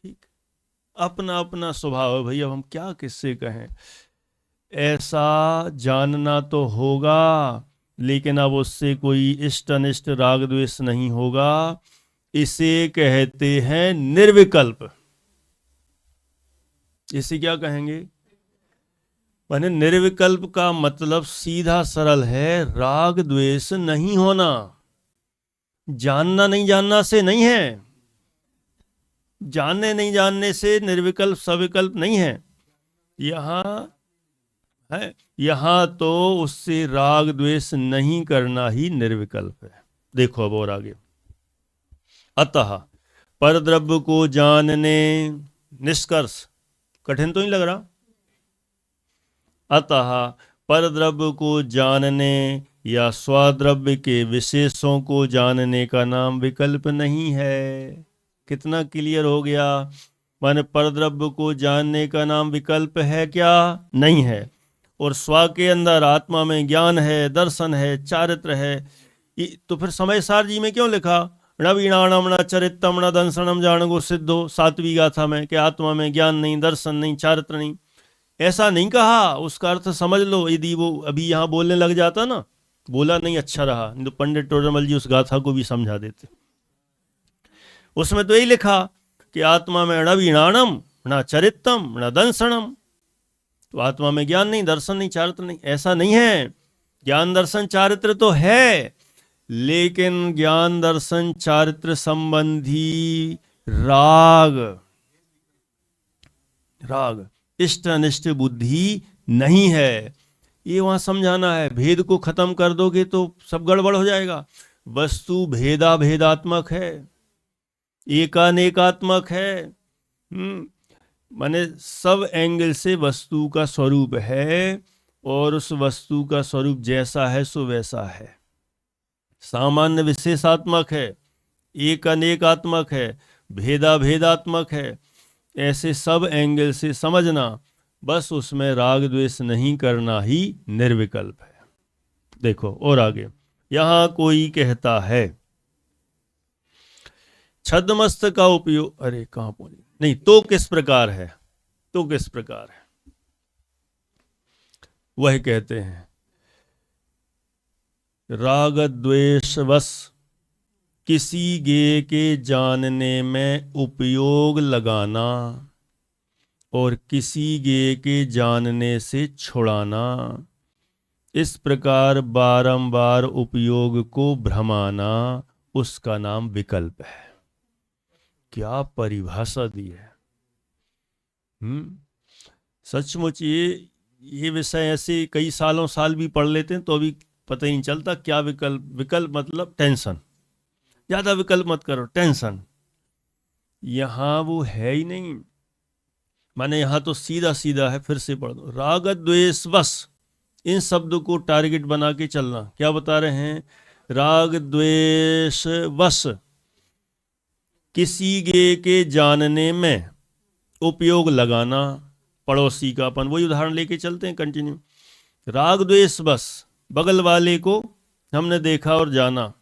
ठीक, अपना अपना स्वभाव है भाई, अब हम क्या किससे कहें। ऐसा जानना तो होगा, लेकिन अब उससे कोई इष्ट अनिष्ट राग द्वेष नहीं होगा। इसे कहते हैं निर्विकल्प। इसे क्या कहेंगे? माने निर्विकल्प का मतलब सीधा सरल है, राग द्वेष नहीं होना। जानना नहीं जानना से नहीं है, जानने नहीं जानने से निर्विकल्प सविकल्प नहीं है। यहां तो उससे राग द्वेष नहीं करना ही निर्विकल्प है। देखो अब और आगे, अतः परद्रव्य को जानने, निष्कर्ष कठिन तो नहीं लग रहा। अतः परद्रव्य को जानने या स्वाद्रव्य के विशेषों को जानने का नाम विकल्प नहीं है। कितना क्लियर हो गया? माने परद्रव्य को जानने का नाम विकल्प है क्या? नहीं है। और स्वा के अंदर आत्मा में ज्ञान है, दर्शन है, चारित्र है। तो फिर समयसार जी में क्यों लिखा न वीणाणम न चरित्रम न दंसनम जानगो सिद्धो, सातवीं गाथा में, कि आत्मा में ज्ञान नहीं, दर्शन नहीं, चारित्र नहीं? ऐसा नहीं कहा, उसका अर्थ समझ लो। यदि वो अभी यहाँ बोलने लग जाता ना, बोला नहीं, अच्छा रहा, तो पंडित टोडरमल जी उस गाथा को भी समझा देते। उसमें तो यही लिखा कि आत्मा में न वीणाणम न चरित्रम न दंसनम। तो आत्मा में ज्ञान नहीं, दर्शन नहीं, चारित्र नहीं। ऐसा नहीं है, ज्ञान दर्शन चारित्र तो है, लेकिन ज्ञान दर्शन चारित्र संबंधी राग इष्ट अनिष्ट बुद्धि नहीं है। ये वहां समझाना है। भेद को खत्म कर दोगे तो सब गड़बड़ हो जाएगा। वस्तु भेदा भेदात्मक है, एकानेकात्मक है। माने सब एंगल से वस्तु का स्वरूप है, और उस वस्तु का स्वरूप जैसा है सो वैसा है। सामान्य विशेषात्मक है, एक अनेकात्मक है, भेदा भेदात्मक है। ऐसे सब एंगल से समझना, बस उसमें राग द्वेष नहीं करना ही निर्विकल्प है। देखो और आगे, यहां कोई कहता है छद्मस्त का उपयोग, अरे कहां पहुंचे, नहीं, तो किस प्रकार है, तो किस प्रकार है, वह कहते हैं राग द्वेष वश किसी गेय के जानने में उपयोग लगाना और किसी गेय के जानने से छुड़ाना, इस प्रकार बारंबार उपयोग को भ्रमाना, उसका नाम विकल्प है। क्या परिभाषा दी है। सचमुच ये विषय ऐसे कई साल भी पढ़ लेते हैं तो अभी पता ही नहीं चलता क्या विकल्प। विकल्प मतलब टेंशन, ज्यादा विकल्प मत करो, टेंशन। यहां वो है ही नहीं। माने यहां तो सीधा सीधा है, फिर से पढ़ दो, राग द्वेष बस इन शब्दों को टारगेट बना के चलना। क्या बता रहे हैं? राग द्वेष वश किसी गे के जानने में उपयोग लगाना, पड़ोसी का अपन वही उदाहरण लेके चलते हैं कंटिन्यू। राग द्वेष बस बगल वाले को हमने देखा और जाना,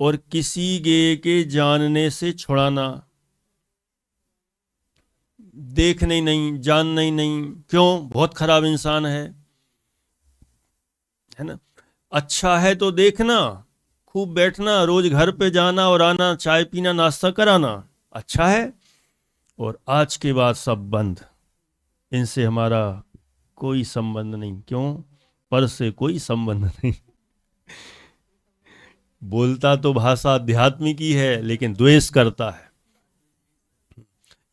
और किसी गे के जानने से छुड़ाना, देखने ही नहीं, जानना ही नहीं, क्यों, बहुत खराब इंसान है ना। अच्छा है तो देखना, खूब बैठना, रोज घर पे जाना और आना, चाय पीना, नाश्ता कराना, अच्छा है, और आज के बाद सब बंद, इनसे हमारा कोई संबंध नहीं, क्यों, पर से कोई संबंध नहीं। बोलता तो भाषा आध्यात्मिक ही है लेकिन द्वेष करता है।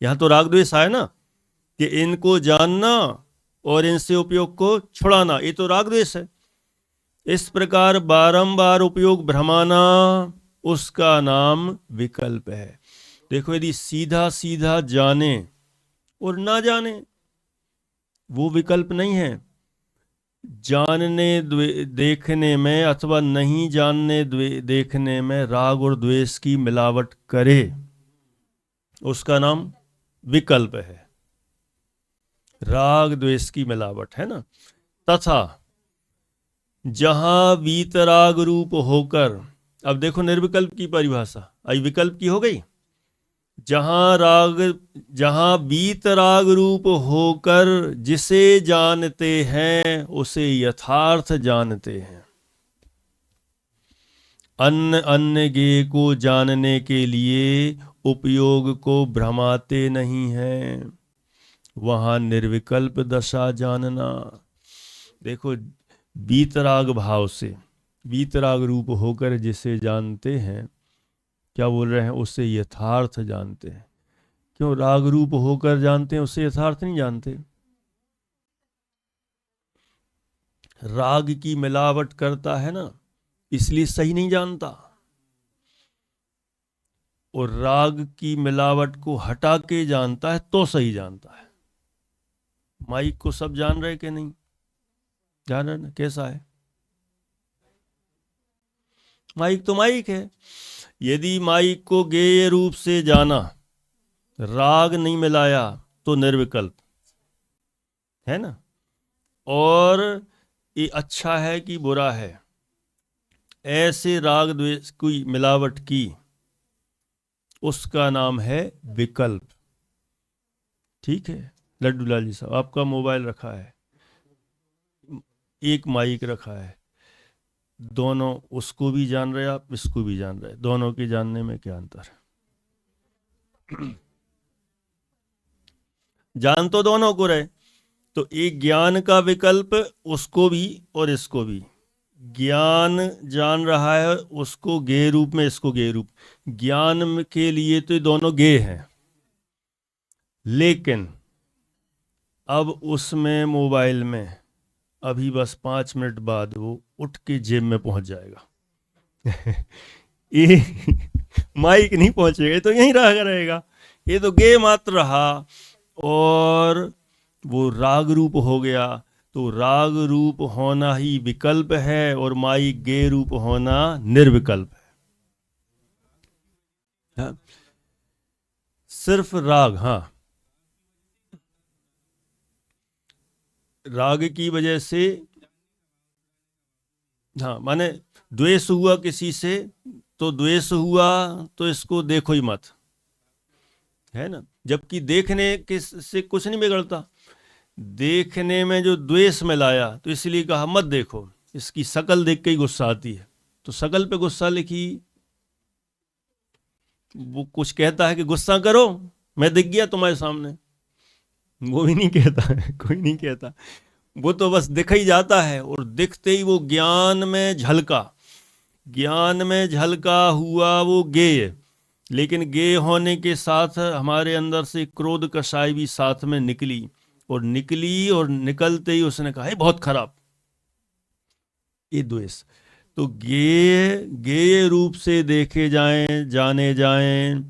यहां तो राग द्वेष आया ना कि इनको जानना और इनसे उपयोग को छुड़ाना, ये तो राग द्वेष है। इस प्रकार बारंबार उपयोग भ्रमाना, उसका नाम विकल्प है। देखो, यदि सीधा सीधा जाने और ना जाने, वो विकल्प नहीं है। जानने देखने में अथवा नहीं जानने देखने में राग और द्वेष की मिलावट करे, उसका नाम विकल्प है। राग द्वेष की मिलावट है ना। तथा जहां वीतराग रूप होकर, अब देखो निर्विकल्प की परिभाषा आई, विकल्प की हो गई। जहां वीतराग रूप होकर जिसे जानते हैं उसे यथार्थ जानते हैं। अन्य अन्य गे को जानने के लिए उपयोग को भ्रमाते नहीं हैं, वहां निर्विकल्प दशा जानना। देखो, वीतराग भाव से, वीतराग रूप होकर जिसे जानते हैं, क्या बोल रहे हैं, उससे यथार्थ जानते हैं। क्यों, राग रूप होकर जानते हैं, उससे यथार्थ नहीं जानते। राग की मिलावट करता है ना, इसलिए सही नहीं जानता, और राग की मिलावट को हटा के जानता है तो सही जानता है। माइक को सब जान रहे कि नहीं जान रहे ना, कैसा है माइक, तो माइक है। यदि माइक को गेय रूप से जाना, राग नहीं मिलाया, तो निर्विकल्प है ना। और ये अच्छा है कि बुरा है, ऐसे राग द्वेष की मिलावट की, उसका नाम है विकल्प। ठीक है, लड्डू लाल जी साहब, आपका मोबाइल रखा है, एक माइक रखा है, दोनों, उसको भी जान रहे आप, इसको भी जान रहे, दोनों के जानने में क्या अंतर है? जान तो दोनों को रहे, तो एक ज्ञान का विकल्प उसको भी और इसको भी। ज्ञान जान रहा है उसको गे रूप में, इसको गे रूप, ज्ञान के लिए तो ये दोनों गे हैं, लेकिन अब उसमें मोबाइल में अभी बस 5 मिनट बाद वो उठ के जेब में पहुंच जाएगा। ये माइक नहीं पहुंचेगा, तो यहीं रह रहेगा, ये तो गे मात्र रहा, और वो राग रूप हो गया। तो राग रूप होना ही विकल्प है, और माइक गे रूप होना निर्विकल्प है। हाँ? सिर्फ राग, हाँ, राग की वजह से, हाँ, माने द्वेष हुआ किसी से, तो द्वेष हुआ तो इसको देखो ही मत, है ना। जबकि देखने के से कुछ नहीं बिगड़ता, देखने में जो द्वेष में लाया, तो इसलिए कहा मत देखो, इसकी शकल देख के ही गुस्सा आती है, तो शकल पे गुस्सा लिखी। वो कुछ कहता है कि गुस्सा करो, मैं दिख गया तुम्हारे सामने, वो भी नहीं कहता है, कोई नहीं कहता, वो तो बस दिख ही जाता है। और दिखते ही वो ज्ञान में झलका, ज्ञान में झलका हुआ वो गेय, लेकिन गेय होने के साथ हमारे अंदर से क्रोध कषाय भी साथ में निकली, और निकलते ही उसने कहा बहुत खराब, ये द्वेष। तो गेय रूप से देखे जाएं, जाने जाएं,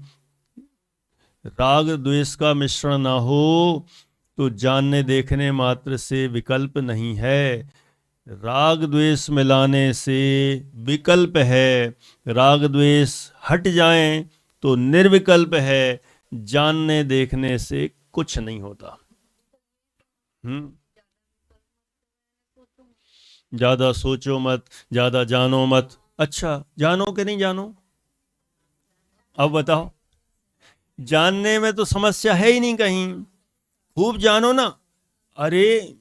राग द्वेष का मिश्रण ना हो, तो जानने देखने मात्र से विकल्प नहीं है। राग द्वेष मिलाने से विकल्प है, राग द्वेष हट जाएं तो निर्विकल्प है। जानने देखने से कुछ नहीं होता। ज्यादा सोचो मत, ज्यादा जानो मत। अच्छा, जानो कि नहीं जानो? अब बताओ। जानने में तो समस्या है ही नहीं कहीं, खूब जानो ना। अरे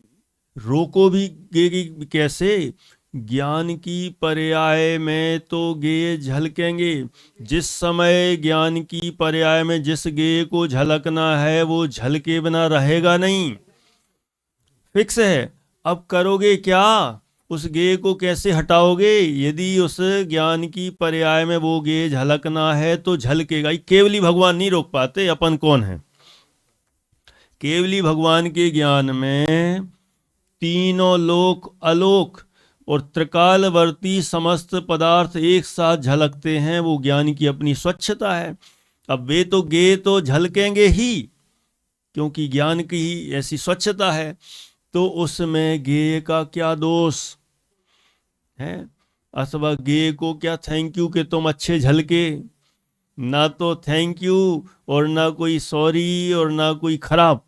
रोको भी गेगी कैसे? ज्ञान की पर्याय में तो गेय झलकेंगे। जिस समय ज्ञान की पर्याय में जिस गेय को झलकना है वो झलके बिना रहेगा नहीं, फिक्स है। अब करोगे क्या? उस गेय को कैसे हटाओगे? यदि उस ज्ञान की पर्याय में वो गेय झलकना है तो झलकेगा ही। केवली भगवान नहीं रोक पाते, अपन कौन है? केवली भगवान के ज्ञान में तीनों लोक अलोक और त्रिकालवर्ती समस्त पदार्थ एक साथ झलकते हैं। वो ज्ञान की अपनी स्वच्छता है। अब वे तो गेय तो झलकेंगे ही, क्योंकि ज्ञान की ही ऐसी स्वच्छता है। तो उसमें गेय का क्या दोष है? अथवा गेय को क्या थैंक यू कि तुम अच्छे झलके? ना तो थैंक यू और ना कोई सॉरी और ना कोई खराब।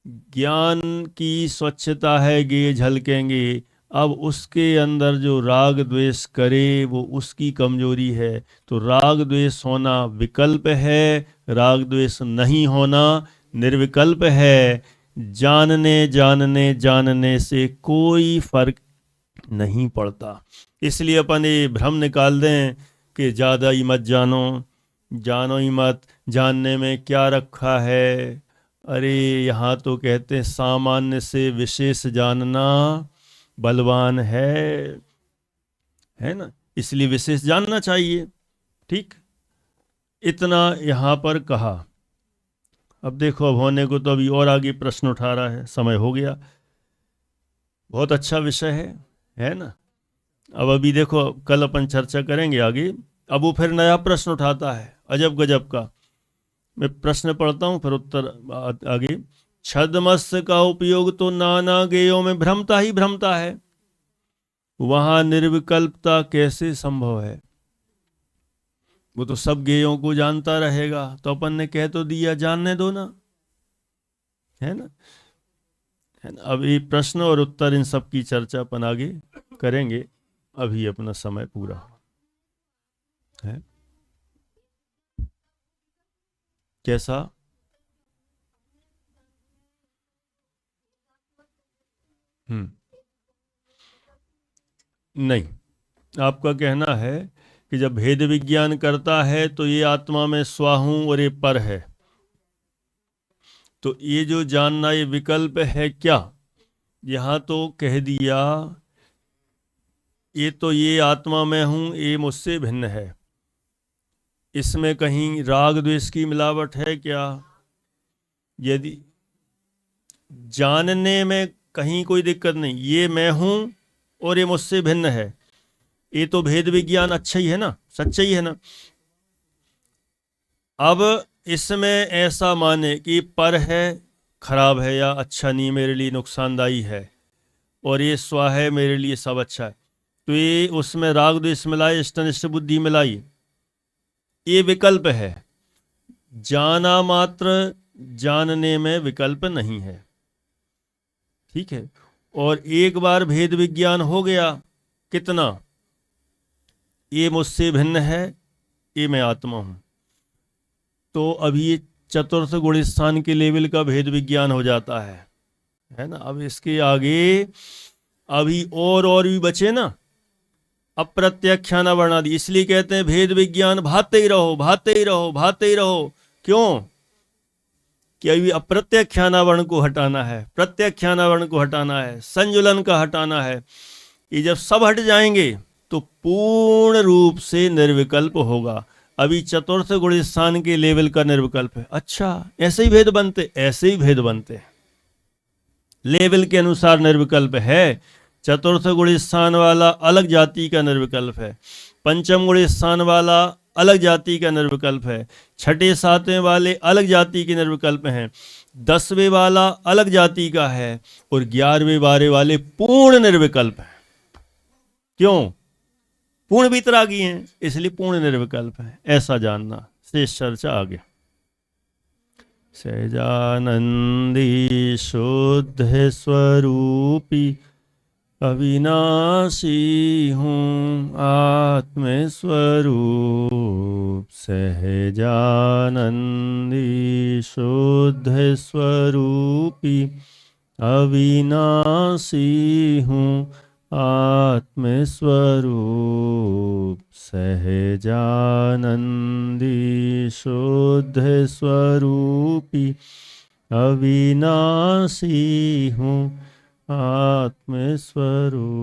ज्ञान की स्वच्छता है, गेय झलकेंगे। अब उसके अंदर जो राग द्वेष करे वो उसकी कमजोरी है। तो राग द्वेष होना विकल्प है, राग द्वेष नहीं होना निर्विकल्प है। जानने जानने जानने से कोई फर्क नहीं पड़ता। इसलिए अपन ये भ्रम निकाल दें कि ज़्यादा ही मत जानो, जानो ही मत, जानने में क्या रखा है। अरे यहाँ तो कहते हैं सामान्य से विशेष जानना बलवान है ना, इसलिए विशेष जानना चाहिए। ठीक, इतना यहाँ पर कहा। अब देखो, अब होने को तो अभी और आगे प्रश्न उठा रहा है, समय हो गया। बहुत अच्छा विषय है ना। अब अभी देखो, कल अपन चर्चा करेंगे आगे। अब वो फिर नया प्रश्न उठाता है अजब गजब का। मैं प्रश्न पढ़ता हूँ फिर उत्तर आगे। छद्मस्य का उपयोग तो नाना गेयों में भ्रमता ही भ्रमता है, वहां निर्विकल्पता कैसे संभव है? वो तो सब गेयों को जानता रहेगा। तो अपन ने कह तो दिया, जानने दो ना, है ना। अब ये प्रश्न और उत्तर इन सब की चर्चा अपन आगे करेंगे। अभी अपना समय पूरा है। कैसा? नहीं, आपका कहना है कि जब भेद विज्ञान करता है तो ये आत्मा में स्वाहूं और ये पर है, तो ये जो जानना ये विकल्प है क्या? यहाँ तो कह दिया ये तो ये आत्मा में हूं, ये मुझसे भिन्न है। इसमें कहीं राग द्वेष की मिलावट है क्या? यदि जानने में कहीं कोई दिक्कत नहीं, ये मैं हूं और ये मुझसे भिन्न है, ये तो भेद विज्ञान अच्छा ही है ना, सच्चा ही है ना। अब इसमें ऐसा माने कि पर है खराब है या अच्छा नहीं, मेरे लिए नुकसानदायी है, और ये स्व है मेरे लिए सब अच्छा है, तो ये उसमें राग द्वेष मिलाए, इष्टनिष्ठ बुद्धि मिलाई, ये विकल्प है। जाना मात्र जानने में विकल्प नहीं है। ठीक है। और एक बार भेद विज्ञान हो गया, कितना? ये मुझसे भिन्न है, ये मैं आत्मा हूं, तो अभी ये चतुर्थ गुण स्थान के लेवल का भेद विज्ञान हो जाता है ना। अब इसके आगे अभी और भी बचे ना, अप्रत्याख्याना वर्णादि। इसलिए कहते हैं भेद विज्ञान भाते ही रहो, भाते ही रहो, भाते ही रहो। क्यों? कि अभी अप्रत्याख्याना वर्ण को हटाना है, प्रत्याख्याना वर्ण को हटाना है, संजुलन का हटाना है। ये जब सब हट जाएंगे तो पूर्ण रूप से निर्विकल्प होगा। अभी चतुर्थ गुण स्थान के लेवल का निर्विकल्प है। अच्छा, ऐसे ही भेद बनते, ऐसे ही भेद बनते, लेवल के अनुसार निर्विकल्प है। चतुर्थ गुण स्थान वाला अलग जाति का निर्विकल्प है, पंचम गुण स्थान वाला अलग जाति का निर्विकल्प है, छठे सातवें वाले अलग जाति के निर्विकल्प हैं, 10वें वाला अलग जाति का है, और 11वें 12वें वाले पूर्ण निर्विकल्प है। क्यों? पूर्ण वितरागी हैं, इसलिए पूर्ण निर्विकल्प है, ऐसा जानना। शेष चर्चा आगे। सहजानंदी शुद्ध स्वरूपी अविनाशी हूँ आत्मस्वरूप। सहजानंदी शुद्ध स्वरूपी अविनाशी हूँ आत्मस्वरूप। सहजानंदी शुद्ध स्वरूपी अविनाशी हूँ आत्मस्वरूप।